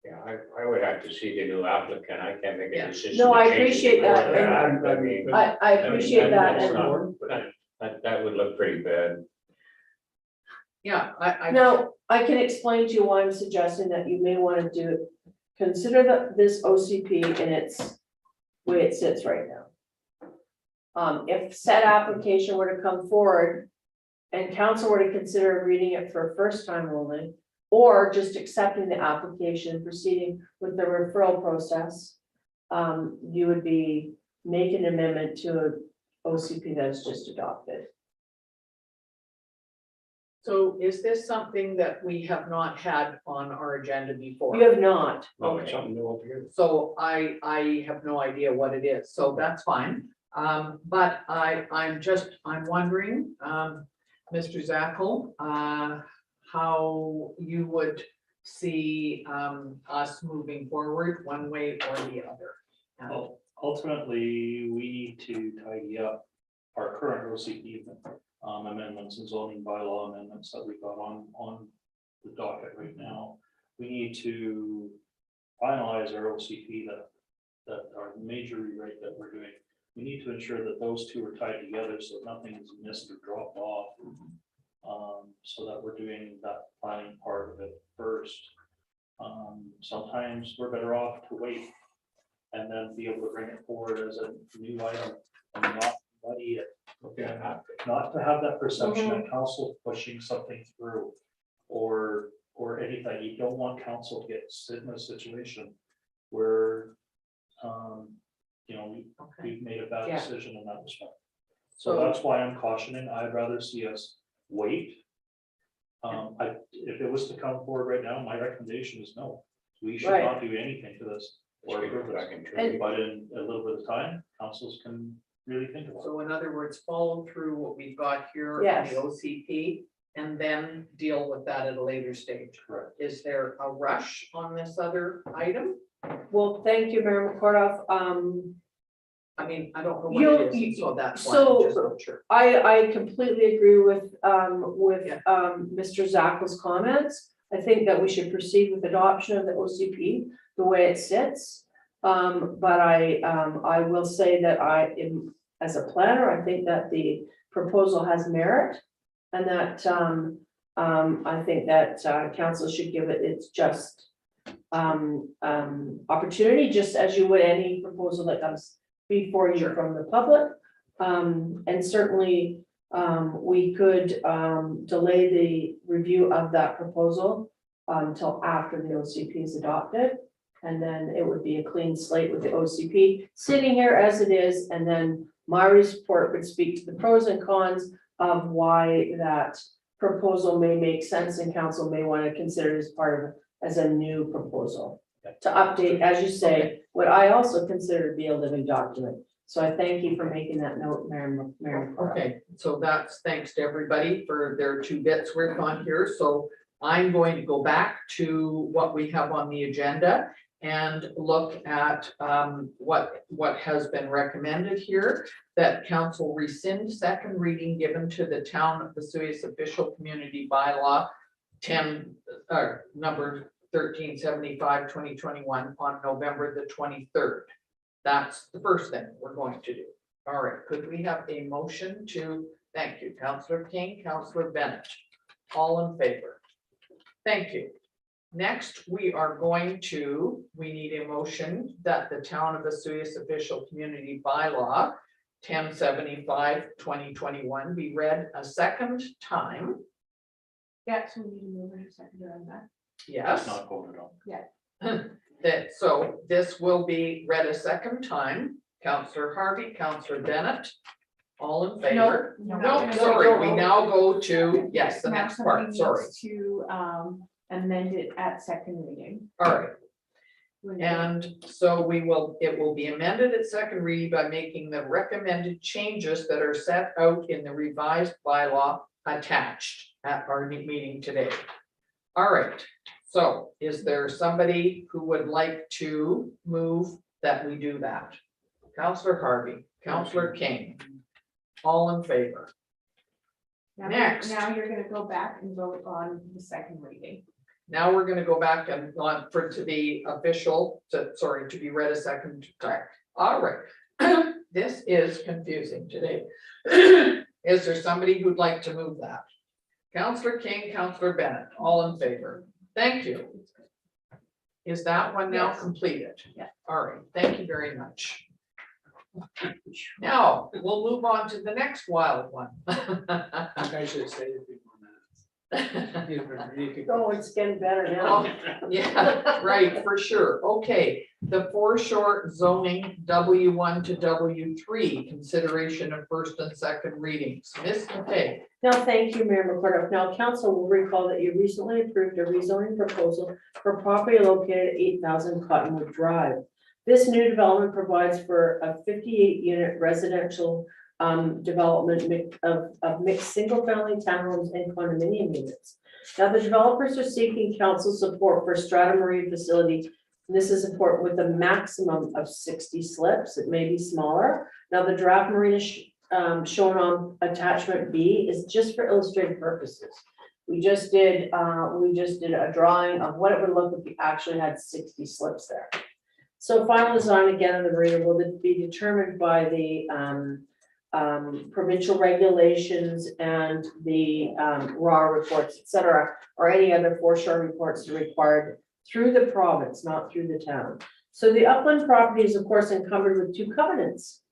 Yeah, I would have to see the new applicant. I can't make a Yeah. decision. No, to I change it appreciate before that. I mean, I appreciate that. that's And not- That would look pretty bad. Yeah, I. now I can explain to you why I'm suggesting that you may want to do, consider this OCP in its way it sits right now. If said application were to come forward and council were to consider reading it for a first time only, or just accepting the application, and proceeding with the referral process, you would be making an amendment to an OCP that is just adopted. So is this something that we have not had on our agenda before? You have not. Oh, it's something new over here. So I have no idea what it is, so that's fine. But I'm wondering, Mr. Zackel, how you would see us moving forward one way or the other. Well, ultimately, we need to tidy up our current OCP amendments and zoning bylaw amendments that we've got on the docket right now. We need to finalize our OCP that our major rewrite that we're doing. We need to ensure that those two are tied together so nothing is missed or dropped off. So that we're doing that planning part of it first. Sometimes we're better off to wait and then be able to bring it forward as a new item and not muddy it. Okay. Not to have that perception that council pushing something through or anything. You don't want council to get sit in a situation where, you know, we've made a bad Yeah. decision in that respect. So So, that's why I'm cautioning. I'd rather see us wait. If it was to come forward right now, my recommendation is no. We should Right. not do anything to this. Or approve this. And- But in a little bit of time, councils can really think about it. so in other words, follow through what we've got here on Yes. the OCP and then deal with that at a later stage. Correct. Is there a rush on this other item? Well, thank you, Mayor McCordoff. I mean, I don't know what it is, so that's why I'm just not sure. I completely agree with Yeah. Mr. Zackel's comments. I think that we should proceed with adoption of the OCP the way it sits. But I will say that as a planner, I think that the proposal has merit. And that I think that council should give it its just opportunity, just as you would any proposal that comes before you from the public. And certainly, we could delay the review of that proposal until after the OCP is adopted. And then it would be a clean slate with the OCP sitting here as it is. And then my report would speak to the pros and cons of why that proposal may make sense and council may want to consider it as part of, as a new proposal. To update, as you say, what I also consider to be a living document. So I thank you for making that note, Mayor McCordoff. Okay, so that's thanks to everybody for their 2 bits worth on here. So I'm going to go back to what we have on the agenda and look at what has been recommended here. That council rescind second reading given to the town of Vesuvius official community bylaw number 1375/2021 on November the 23rd. That's the first thing we're going to do. All right, could we have a motion to, thank you, Councillor King, Councillor Bennett, all in favor? Thank you. Next, we need a motion that the town of Vesuvius official community bylaw 1075/2021 be read a second time. Yeah, so we need to move in a second on that. Yes. It's not voted on. So this will be read a second time. Councillor Harvey, Councillor Bennett, all in favor? No, sorry, we now go to, yes, the Now next somebody part, sorry. needs to amend it at second reading. All right, When- and so it will be amended at second reading by making the recommended changes that are set out in the revised bylaw attached at our meeting today. All right, so is there somebody who would like to move that we do that? Councillor Harvey, Councillor King, all in favor? Now- Next. Now you're gonna go back and vote on the second reading. Now we're gonna go back and on to be official, to be read a second time. All right. This is confusing today. Is there somebody who'd like to move that? Councillor King, Councillor Bennett, all in favor? Thank you. Is that one now Yes. completed? Yeah. All right, thank you very much. Now, we'll move on to the next wild one. I should have stayed a few more minutes. Oh, it's getting better now. Yeah, right, for sure. Okay, the foreshore zoning W1 to W3, consideration of first and second readings. Ms. McKay. Now, thank you, Mayor McCordoff. Now, council will recall that you recently approved a rezoning proposal for property located at 8,000 Cottonwood Drive. This new development provides for a 58-unit residential development of mixed single-family townhomes and condominium units. Now, the developers are seeking council support for strata marine facility. This is important with a maximum of 60 slips. It may be smaller. Now, the draft marina shown on attachment B is just for illustrative purposes. We just did a drawing of what it would look if we actually had 60 slips there. So final design again of the marina will be determined by the provincial regulations and the RAW reports, et cetera, or any other foreshore reports required through the province, not through the town. So the upland property is of course encumbered with 2 covenants.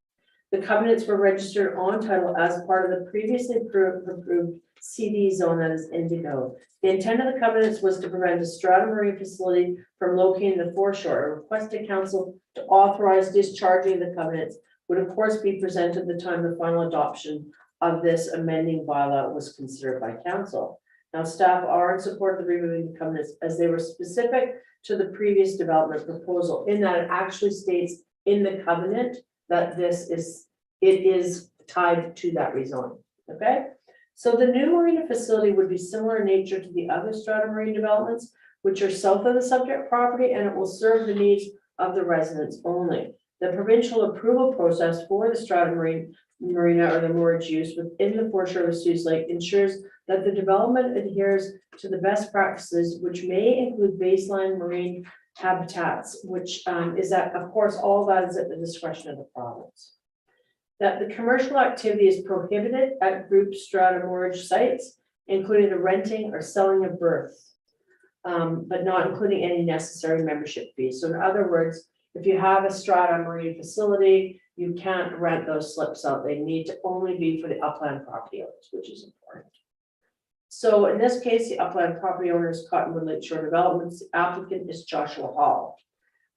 The covenants were registered on title as part of the previously approved CD zone that is indigo. The intent of the covenants was to prevent a strata marine facility from locating the foreshore. A request to council to authorize discharging the covenants would of course be presented at the time the final adoption of this amending bylaw was considered by council. Now, staff are in support of removing the covenants as they were specific to the previous development proposal, in that it actually states in the covenant that it is tied to that rezoning, okay? So the new marina facility would be similar in nature to the other strata marine developments, which are south of the subject property, and it will serve the needs of the residents only. The provincial approval process for the strata marina or the moorage use within the foreshore of Suze Lake ensures that the development adheres to the best practices, which may include baseline marine habitats, which is that, of course, all that is at the discretion of the province. That the commercial activity is prohibited at group strata moorage sites, including the renting or selling of berths, but not including any necessary membership fees. So in other words, if you have a strata marine facility, you can't rent those slips out. They need to only be for the upland property owners, which is important. So in this case, the upland property owner is Cottonwood Lakeshore Developments. The applicant is Joshua Hall.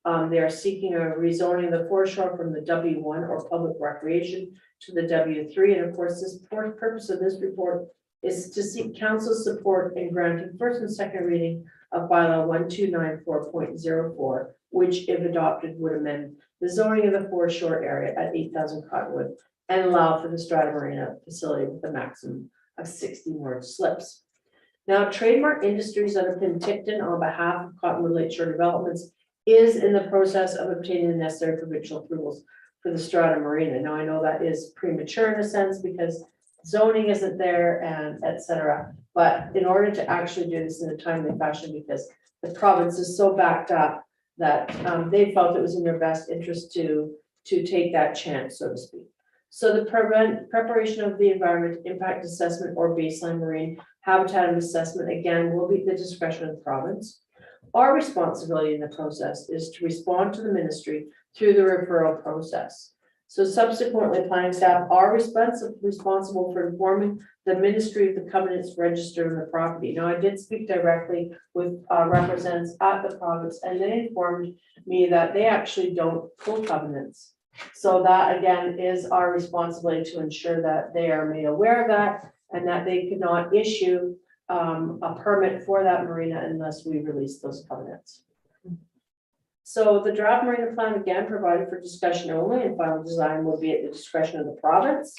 They are seeking a rezoning of the foreshore from the W1 or public recreation to the W3. And of course, this purpose of this report is to seek council's support in granting first and second reading of bylaw 1294.04, which if adopted would amend the zoning of the foreshore area at 8,000 Cottonwood and allow for the strata marina facility with a maximum of 60 moored slips. Now, Trademark Industries out of Penticton on behalf of Cottonwood Lakeshore Developments is in the process of obtaining the necessary provincial approvals for the strata marina. Now, I know that is premature in a sense because zoning isn't there and et cetera. But in order to actually do this in a timely fashion, because the province is so backed up that they felt it was in their best interest to take that chance, so to speak. So the preparation of the environment impact assessment or baseline marine habitat assessment, again, will be the discretion of the province. Our responsibility in the process is to respond to the ministry through the referral process. So subsequently, planning staff are responsible for informing the ministry of the covenants registered in the property. Now, I did speak directly with representatives at the province, and they informed me that they actually don't pull covenants. So that again is our responsibility to ensure that they are made aware of that and that they could not issue a permit for that marina unless we release those covenants. So the draft marina plan again provided for discussion only, and final design will be at the discretion of the province.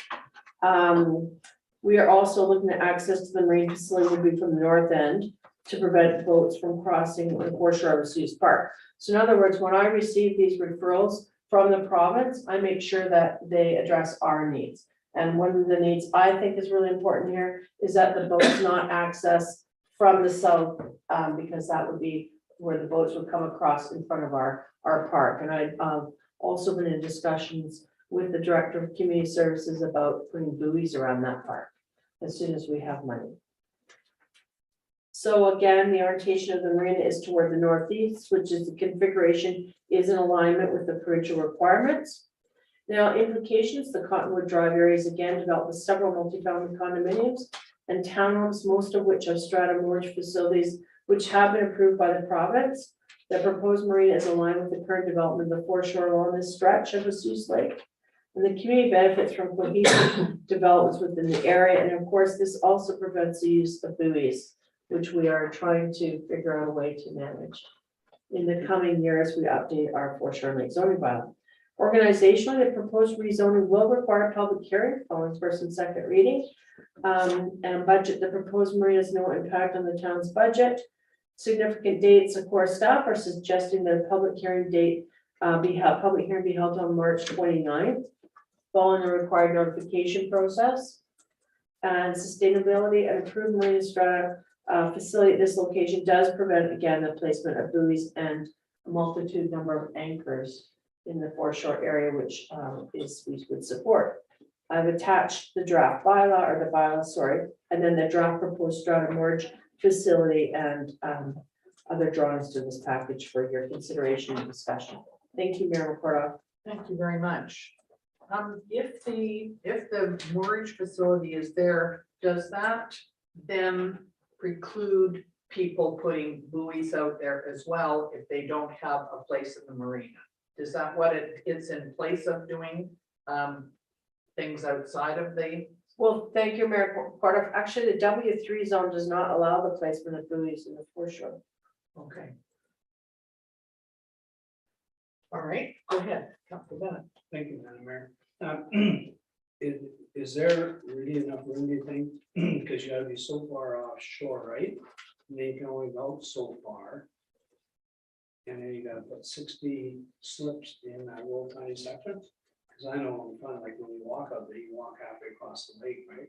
We are also looking at access to the marine facility would be from the north end to prevent boats from crossing the foreshore of Suze Park. So in other words, when I receive these referrals from the province, I make sure that they address our needs. And one of the needs I think is really important here is that the boats not access from the south, because that would be where the boats would come across in front of our park. And I've also been in discussions with the Director of Community Services about putting buoys around that park as soon as we have money. So again, the orientation of the marina is toward the northeast, which is the configuration is in alignment with the provincial requirements. Now, implications, the Cottonwood Drive area is again developed with several multifamily condominiums and townhomes, most of which are strata moorage facilities, which have been approved by the province. The proposed marina is aligned with the current development of the foreshore along this stretch of the Suze Lake. And the community benefits from cohesive developments within the area. And of course, this also prevents the use of buoys, which we are trying to figure out a way to manage. In the coming years, we update our foreshore lake zoning bylaw. Organizationally, the proposed rezoning will require public hearing following first and second reading. And budget, the proposed marina has no impact on the town's budget. Significant dates, of course, staff are suggesting that a public hearing date be held on March 29th, following the required notification process. And sustainability and approved marina strata facility at this location does prevent, again, the placement of buoys and a multitude number of anchors in the foreshore area, which we would support. I've attached the draft bylaw or the bylaw, sorry, and then the draft proposed strata moorage facility and other drawings to this package for your consideration and discussion. Thank you, Mayor McCordock. Thank you very much. If the moorage facility is there, does that then preclude people putting buoys out there as well if they don't have a place in the marina? Is that what it's in place of doing, things outside of the, Well, thank you, Mayor Porter. Actually, the W3 zone does not allow the placement of buoys in the foreshore. okay. All right, go ahead, Councilor Bennett. Thank you, Madam Mayor. Is there really enough room, do you think? Because you gotta be so far offshore, right? And then you can only go so far. And then you gotta put 60 slips in that little tiny section. Because I know in front, like when you walk out there, you walk halfway across the lake, right?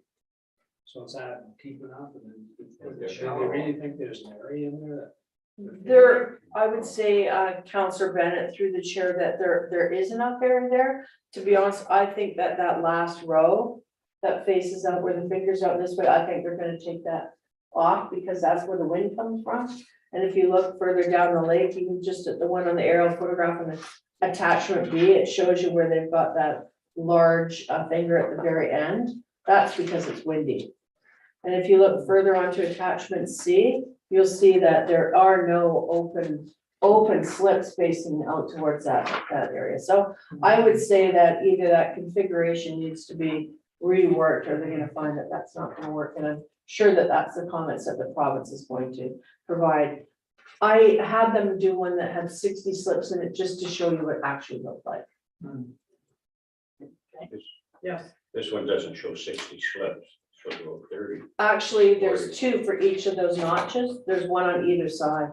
So it's that deep enough, and then do you really think there's an area in there that? There, I would say, Councillor Bennett, through the chair, that there is enough area there. To be honest, I think that that last row that faces out where the fingers out this way, I think they're gonna take that off because that's where the wind comes from. And if you look further down the lake, even just at the one on the aerial photograph on the attachment B, it shows you where they've got that large finger at the very end. That's because it's windy. And if you look further onto attachment C, you'll see that there are no open slips facing out towards that area. So I would say that either that configuration needs to be reworked, or they're gonna find that that's not gonna work. And I'm sure that that's the comments that the province is going to provide. I had them do one that had 60 slips in it just to show you what it actually looked like. Yes, This one doesn't show 60 slips, it shows about 30. Actually, there's 2 for each of those notches. There's one on either side.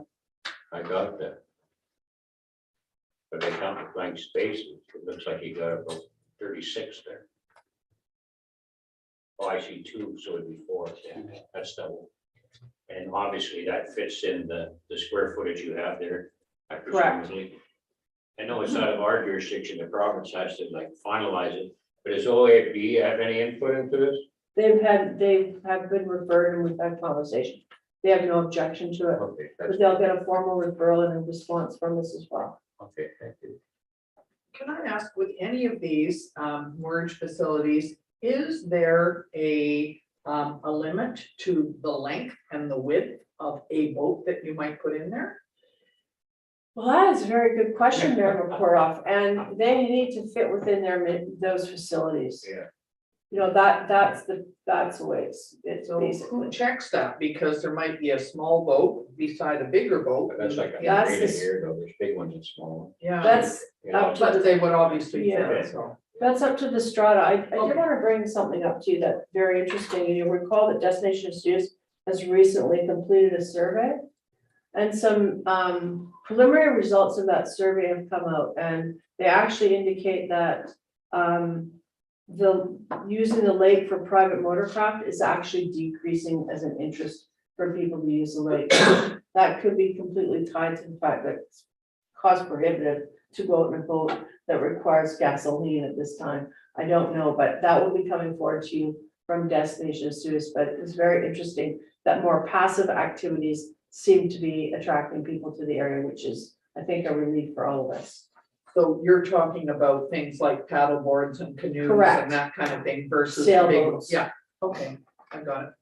I got that. But they count the blank spaces, it looks like you got about 36 there. Oh, I see 2, so it'd be 4, yeah, that's double. And obviously that fits in the square footage you have there, I Correct. presumably. I know it's out of our jurisdiction, the province has to like finalize it, but does OAB have any input into this? They've been referred and we've had conversation. They have no objection to it, Okay, but that's, they'll get a formal referral and a response from us as well. okay, thank you. can I ask, with any of these moorage facilities, is there a limit to the length and the width of a boat that you might put in there? Well, that is a very good question, Mayor McCoroff, and they need to fit within those facilities. Yeah. You know, that's the way it's So basically. who checks that? Because there might be a small boat beside a bigger boat. But that's like a That's marina the- here, though, there's big ones and small ones. Yeah, That's You know, up to but they would obviously Yeah. fit, so. That's up to the strata. I did Okay. want to bring something up to you that's very interesting. You recall that Destination Studios has recently completed a survey. And some preliminary results of that survey have come out, and they actually indicate that using the lake for private motorcraft is actually decreasing as an interest for people to use the lake. That could be completely tied to the fact that it's cost prohibitive to go out in a boat that requires gasoline at this time. I don't know, but that will be coming forward to you from Destination Studios. But it's very interesting that more passive activities seem to be attracting people to the area, which is, I think, a relief for all of us. So you're talking about things like paddle boards and canoes Correct. and that kind of thing versus. the big- Sailboats. Yeah, okay, I got it.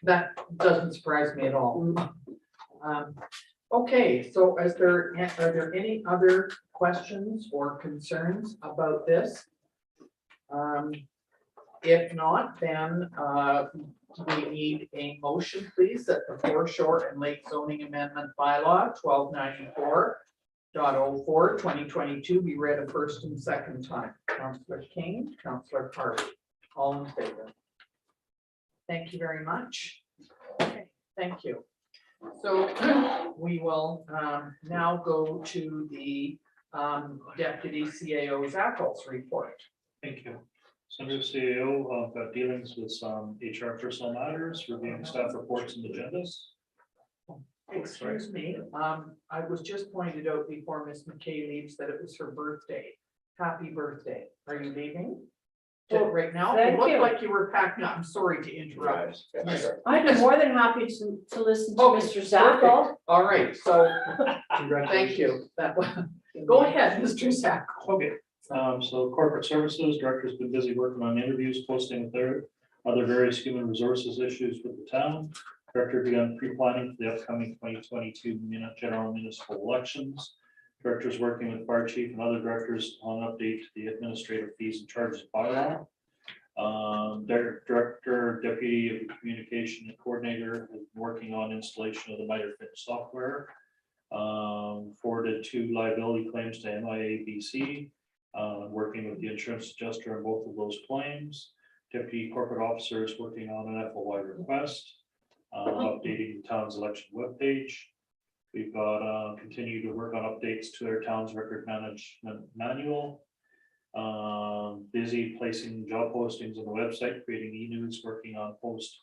That doesn't surprise me at all. Okay, so are there any other questions or concerns about this? If not, then we need a motion, please, that the foreshore and lake zoning amendment bylaw 1294.04/2022 be read a first and second time. Councillor King, Councillor Party, all in favor. Thank you very much. Okay, thank you. So we will now go to the Deputy CAO Zappos report. Thank you. So under CAO, I've got dealings with some HR personal matters, reviewing staff reports and agendas. Excuse me, I was just pointed out before Miss McKay leaves that it was her birthday. Happy birthday. Are you leaving? Well, Right now, it thank looked you. like you were packing up. I'm sorry to interrupt. I'd be more than happy to listen to Okay, Mr. Zappel. All right, so thank you. That was, go ahead, Mr. Zach. Okay, So corporate services, director's been busy working on interviews, posting with their other various human resources issues with the town. Director began pre-planning for the upcoming 2022 general municipal elections. Directors working with fire chief and other directors on update to the administrative fees and charges bylaw. Director, deputy of the communication and coordinator has been working on installation of the MITRE Fit software. Forwarded 2 liability claims to MIABC. Working with the insurance adjuster on both of those claims. Deputy corporate officer is working on an FOI request. Updating the town's election webpage. We've got continue to work on updates to our town's record management manual. Busy placing job postings on the website, creating e-news, working on post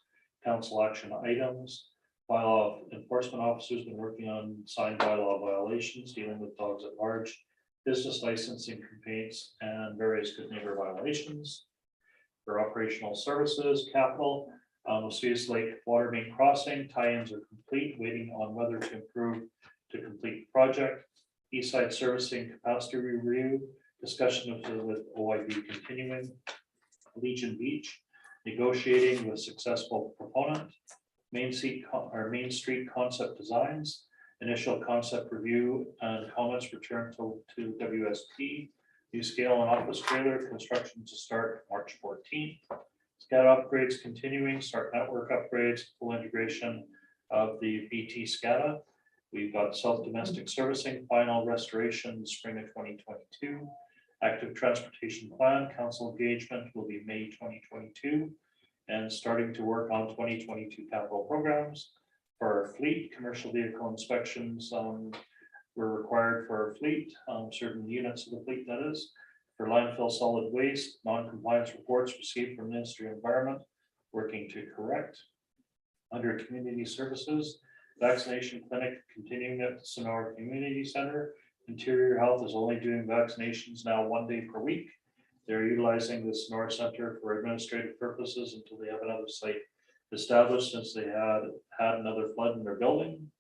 council action items. Bylaw enforcement officers been working on signed bylaw violations, dealing with dogs at large, business licensing complaints, and various good neighbor violations. For operational services, capital, Oswego Lake water main crossing tie-ins are complete, waiting on weather to improve to complete the project. East side servicing capacity review, discussion with OIB continuing. Legion Beach, negotiating with successful proponent. Main Street concept designs, initial concept review and comments returned to WSP. New scale and office trailer construction to start March 14th. SCADA upgrades continuing, start network upgrades, full integration of the BT SCADA. We've got self-domestic servicing, final restoration spring of 2022. Active transportation plan, council engagement will be May 2022. And starting to work on 2022 capital programs. For our fleet, commercial vehicle inspections were required for our fleet, certain units of the fleet that is. For landfill solid waste, non-compliance reports received from Ministry of Environment, working to correct. Under community services, vaccination clinic continuing at the Sonora Community Center. Interior Health is only doing vaccinations now 1 day per week. They're utilizing the Sonora Center for administrative purposes until they have another site established, since they had another flood in their building.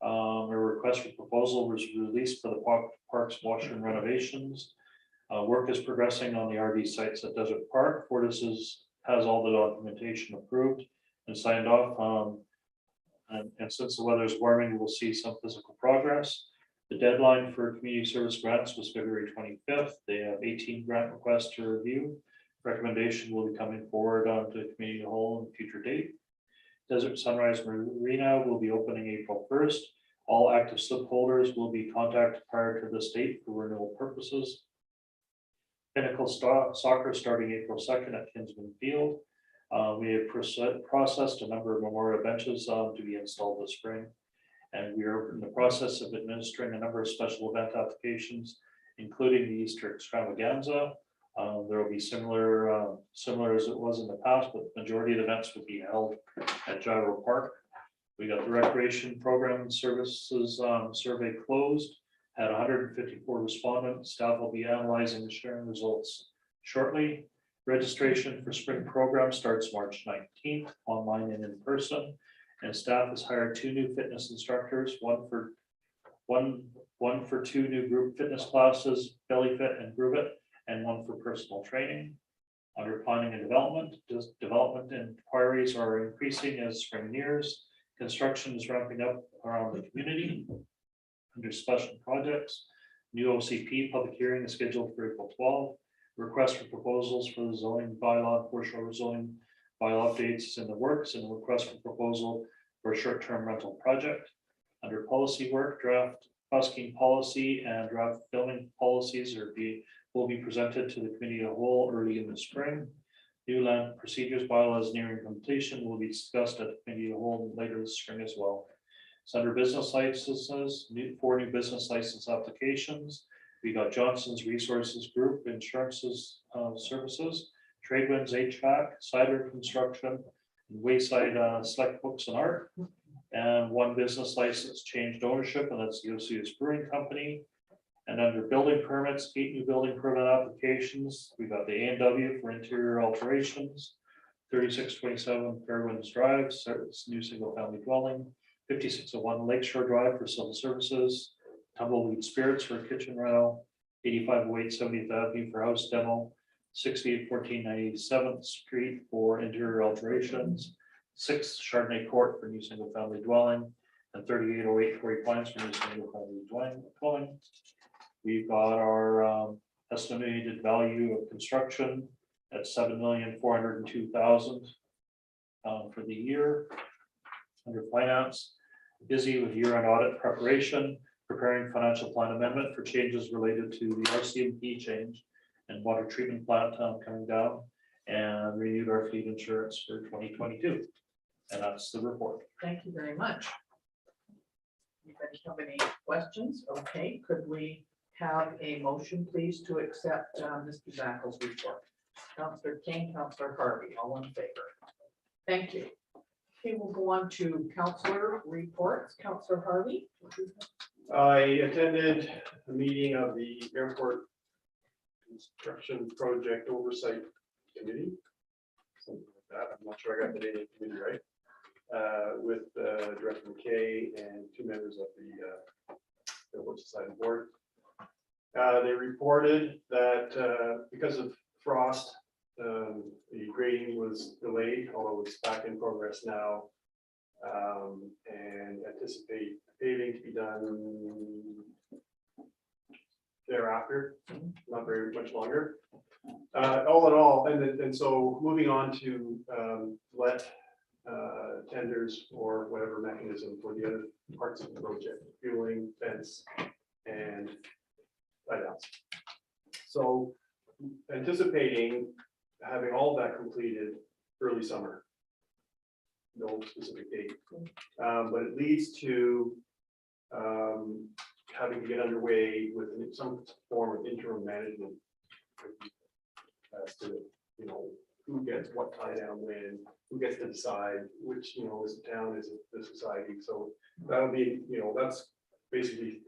A request for proposal was released for the park's washroom renovations. Work is progressing on the RV sites at Desert Park. Fortis has all the documentation approved and signed off. And since the weather is warming, we'll see some physical progress. The deadline for community service grants was February 25th. They have 18 grant requests to review. Recommendation will be coming forward onto community whole in future date. Desert Sunrise Marina will be opening April 1st. All active slip holders will be contacted prior to this date for renewal purposes. Pinnacle Soccer starting April 2nd at Kinsman Field. We have processed a number of memorial benches to be installed this spring. And we are in the process of administering a number of special event applications, including the Easter extravaganza. There will be similar as it was in the past, but the majority of the events will be held at Gyro Park. We got the recreation program and services survey closed, had 154 respondents. Staff will be analyzing and sharing results shortly. Registration for spring program starts March 19th, online and in person. And staff has hired 2 new fitness instructors, one for 2 new group fitness classes, Belly Fit and Groove It, and 1 for personal training. Under planning and development, development inquiries are increasing as spring nears. Construction is ramping up around the community. Under special projects, new OCP public hearing is scheduled for April 12th. Request for proposals for the zoning bylaw and foreshore zoning bylaw updates is in the works, and a request for proposal for a short-term rental project. Under policy work, draft busking policy and draft filming policies will be presented to the committee of the whole early in the spring. New land procedures bylaws nearing completion will be discussed at the committee of the whole later this spring as well. So under business licenses, 4 new business license applications. We got Johnson's Resources Group, Insurances Services, Tradewinds HVAC, Cider Construction, and Wayside Select Books and Art. And 1 business license changed ownership, and that's the Oswego Brewing Company. And under building permits, 8 new building permit applications. We got the A&W for interior alterations, 3627 Fairwinds Drive, new single family dwelling, 5601 Lakeshore Drive for civil services, Tumbleweed Spirits for a kitchen rental, 8508 70th Avenue for house demo, 6814 97th Street for interior alterations, 6 Chardonnay Court for new single-family dwelling, and 3808 Torrey Pines for new single-family dwelling. We've got our estimated value of construction at $7,402,000 for the year. Under finance, busy with year-end audit preparation, preparing financial plan amendment for changes related to the RCMP change and water treatment plant coming down, and renewed our fleet insurance for 2022. And that's the report. Thank you very much. Anybody have any questions? Okay, could we have a motion, please, to accept Mr. Zackel's report? Councillor King, Councillor Harvey, all in favor? Thank you. Okay, we'll go on to councillor reports. Councillor Harvey? I attended a meeting of the airport construction project oversight committee. Something like that. I'm not sure I got the name of the committee right. With Director McKay and 2 members of the Airport Society board. They reported that because of frost, the grading was delayed, although it's back in progress now. And anticipate paving to be done thereafter, not very much longer. All in all, and so moving on to let tenders or whatever mechanism for the other parts of the project, fueling, fence, and light outs. So anticipating having all that completed early summer. No specific date, but it leads to having to get underway with some form of interim management as to, you know, who gets what tie down when, who gets to decide which, you know, is the town, is it the society. So that'll be, you know, that's basically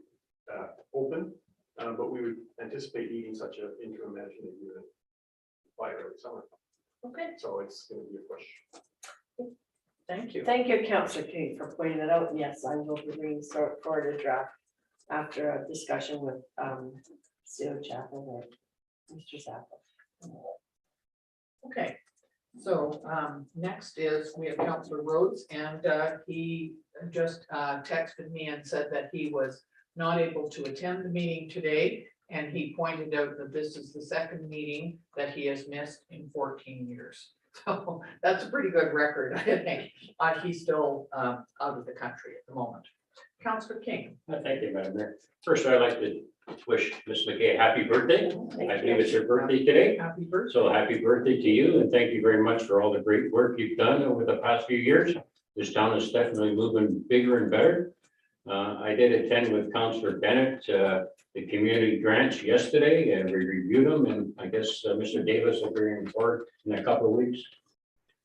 open, but we would anticipate needing such an interim management agreement by early summer. Okay, So it's going to be a push. thank you. Thank you, Councillor King, for pointing that out. Yes, I will be bringing forward a draft after a discussion with CEO Chapel and Mr. Zappa. Okay, so next is we have Councillor Rhodes, and he just texted me and said that he was not able to attend the meeting today. And he pointed out that this is the second meeting that he has missed in 14 years. So that's a pretty good record, I think. He's still out of the country at the moment. Councillor King. Thank you, Madam Mayor. First, I'd like to wish Ms. McKay a happy birthday. I believe it's her birthday today. Happy birthday. So happy birthday to you, and thank you very much for all the great work you've done over the past few years. This town is definitely moving bigger and better. I did attend with Councillor Bennett the community grants yesterday, and we reviewed them, and I guess Mr. Davis will bring them forward in a couple of weeks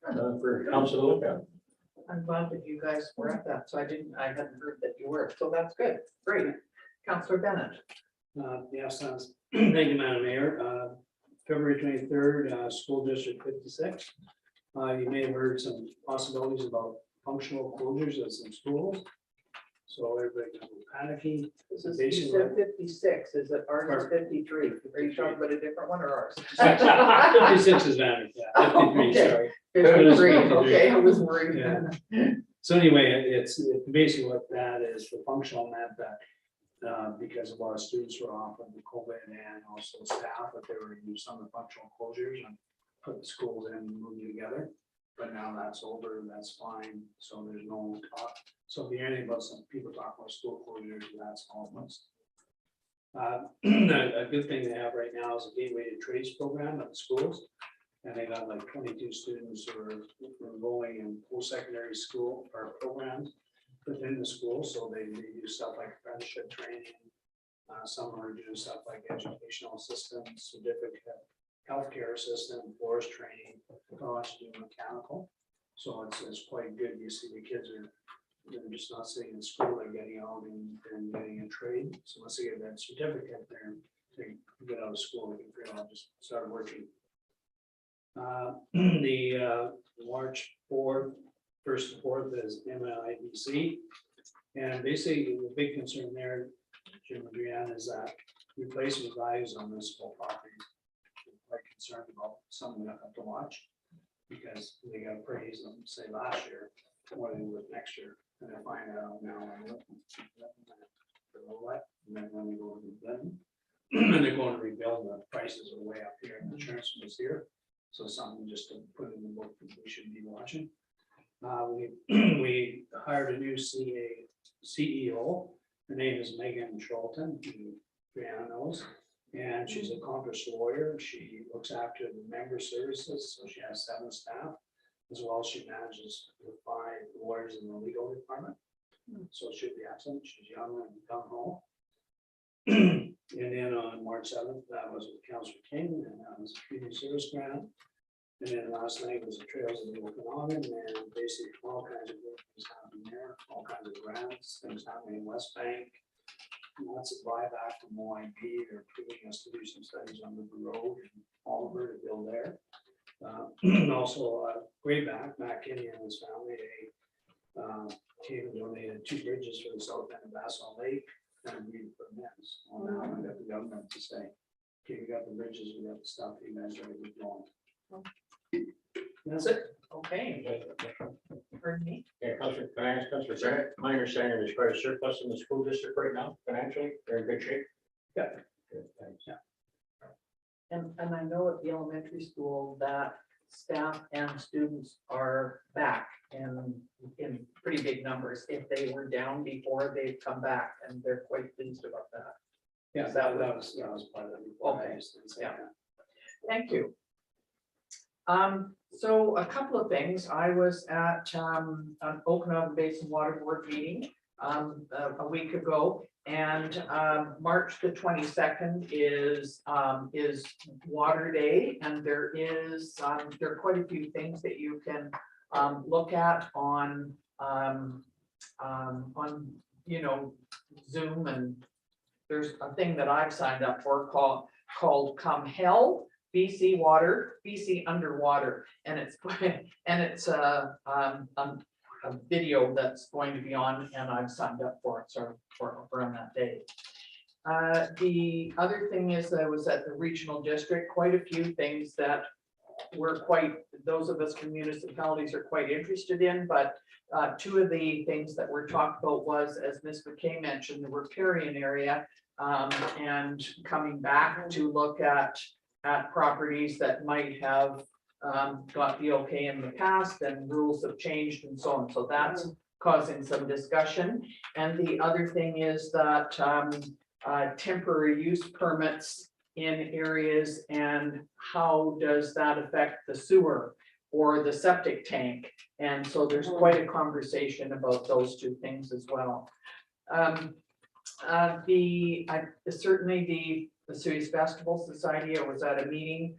for council to look at. I'm glad that you guys were at that, so I hadn't heard that you were, so that's good, great. Councillor Bennett. Yes, thank you, Madam Mayor. February 23rd, School District 56. You may have heard some possibilities about functional closures of some schools. So everybody can be panicky. This is, you said 56, is it ours is 53? Are you talking about a different one or ours? 56 is valid, yeah, 53, Okay. sorry. 53, okay, I was worried. Yeah. So anyway, it's basically what that is, the functional meant that because a lot of students were off of the COVID and also staff, that they were going to do some of the functional closures and put the schools in and move them together. But now that's over, that's fine, so there's no talk. So if you hear anything about some people talking about school closures, that's almost. A good thing they have right now is a gateway to trades program at the schools. And they got like 22 students who are enrolling in post-secondary school or programs within the school. So they do stuff like apprenticeship training. Some are doing stuff like educational assistant, certificate, healthcare assistant, forest training, to do mechanical. So it's quite good. You see the kids they're just not sitting in school, they're getting out and getting a trade. So once they get that certificate, they get out of school, they can pretty much just start working. The March 4th, 1st to 4th is MIBC. And basically the big concern there, Jim and Brianne, is that replacement values on municipal properties. I'm quite concerned about something I have to watch, because they got appraised them, say last year, more than with next year, and I find out now. And then when they go to rebuild, and they're going to rebuild, the prices are way up here, and the insurance was here. So something just to put in the book that we should be watching. We hired a new CEO. Her name is Megan Charlton, who Brianna knows, and she's an accomplished lawyer. She looks after the member services, so she has 7 staff. As well, she manages the 5 lawyers in the legal department. So it should be excellent. She's young and gung-ho. And then on March 7th, that was with Councillor King, and that was a community service grant. And then last night was the Trails of the Okanagan, and basically all kinds of good things happening there, all kinds of grants, things happening in West Bank. Lots of buyback from OIB, they're approving us to do some studies on the road and Oliver to build there. Also, Grayback, Matt Kinney and his family, they came and donated 2 bridges for the south end of Bassall Lake. And we permits. Well, now I got the government to say, okay, we got the bridges, we got the stuff, you guys are ready to go. That's it. Okay. Pardon me? Yeah, Councillor, can I ask Councillor Bennett? My understanding there's quite a surplus in the school district right now, financially, they're in good shape. Yeah. Good, thanks. And I know at the elementary school that staff and students are back in pretty big numbers. If they were down before, they've come back, and they're quite pleased about that. Yeah, that was part of the. Okay, yeah. Thank you. So a couple of things. I was at an Okanagan Basin Water Board meeting a week ago, and March the 22nd is Water Day, and there are quite a few things that you can look at on Zoom, and there's a thing that I've signed up for called Come Hell. BC Water, BC Underwater, and it's a video that's going to be on, and I've signed up for it, so for on that day. The other thing is that I was at the regional district, quite a few things that those of us from municipalities are quite interested in, but 2 of the things that were talked about was, as Ms. McKay mentioned, the riparian area, and coming back to look at properties that might have got the okay in the past, and rules have changed and so on. So that's causing some discussion. And the other thing is that temporary use permits in areas, and how does that affect the sewer or the septic tank? And so there's quite a conversation about those 2 things as well. Certainly the Series Festival Society, I was at a meeting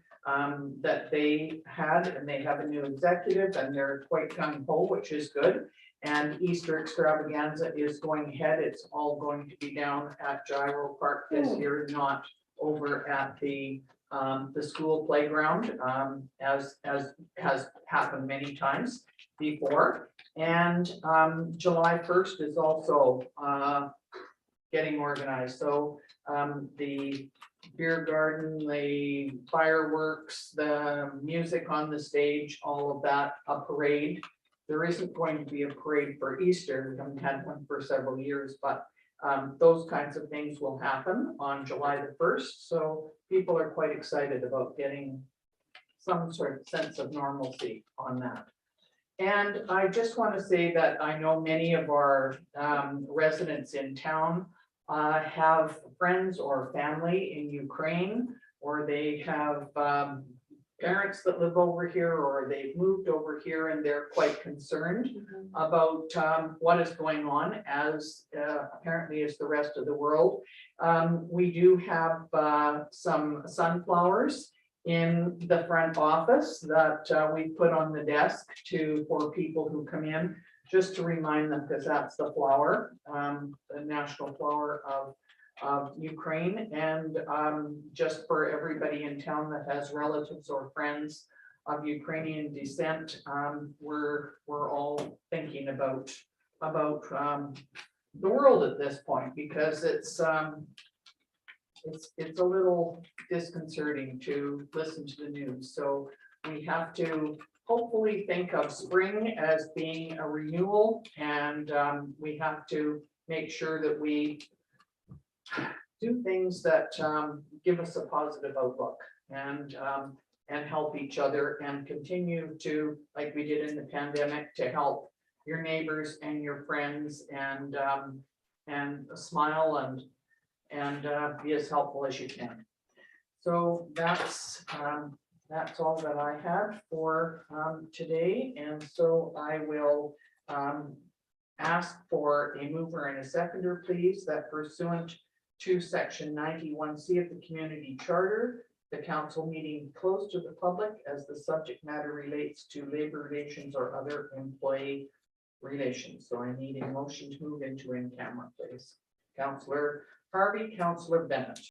that they had, and they have a new executive, and they're quite gung-ho, which is good. And Easter Extravaganza is going ahead. It's all going to be down at Gyro Park this year, not over at the school playground, as has happened many times before. And July 1st is also getting organized. So the beer garden, the fireworks, the music on the stage, all of that, a parade. There isn't going to be a parade for Easter. We haven't had one for several years, but those kinds of things will happen on July the 1st. So people are quite excited about getting some sort of sense of normalcy on that. And I just want to say that I know many of our residents in town have friends or family in Ukraine, or they have parents that live over here, or they've moved over here, and they're quite concerned about what is going on, as apparently is the rest of the world. We do have some sunflowers in the front office that we put on the desk for people who come in, just to remind them, because that's the flower, the national flower of Ukraine. And just for everybody in town that has relatives or friends of Ukrainian descent, we're all thinking about the world at this point, because it's it's a little disconcerting to listen to the news, so we have to hopefully think of spring as being a renewal, and we have to make sure that we do things that give us a positive outlook and help each other and continue to, like we did in the pandemic, to help your neighbors and your friends and smile and be as helpful as you can. So that's all that I have for today, and so I will ask for a mover and a seconder, please, that pursuant to section 91C of the community charter, the council meeting closed to the public as the subject matter relates to labor relations or other employee relations. So I need a motion to move into in camera, please. Councillor Harvey, Councillor Bennett.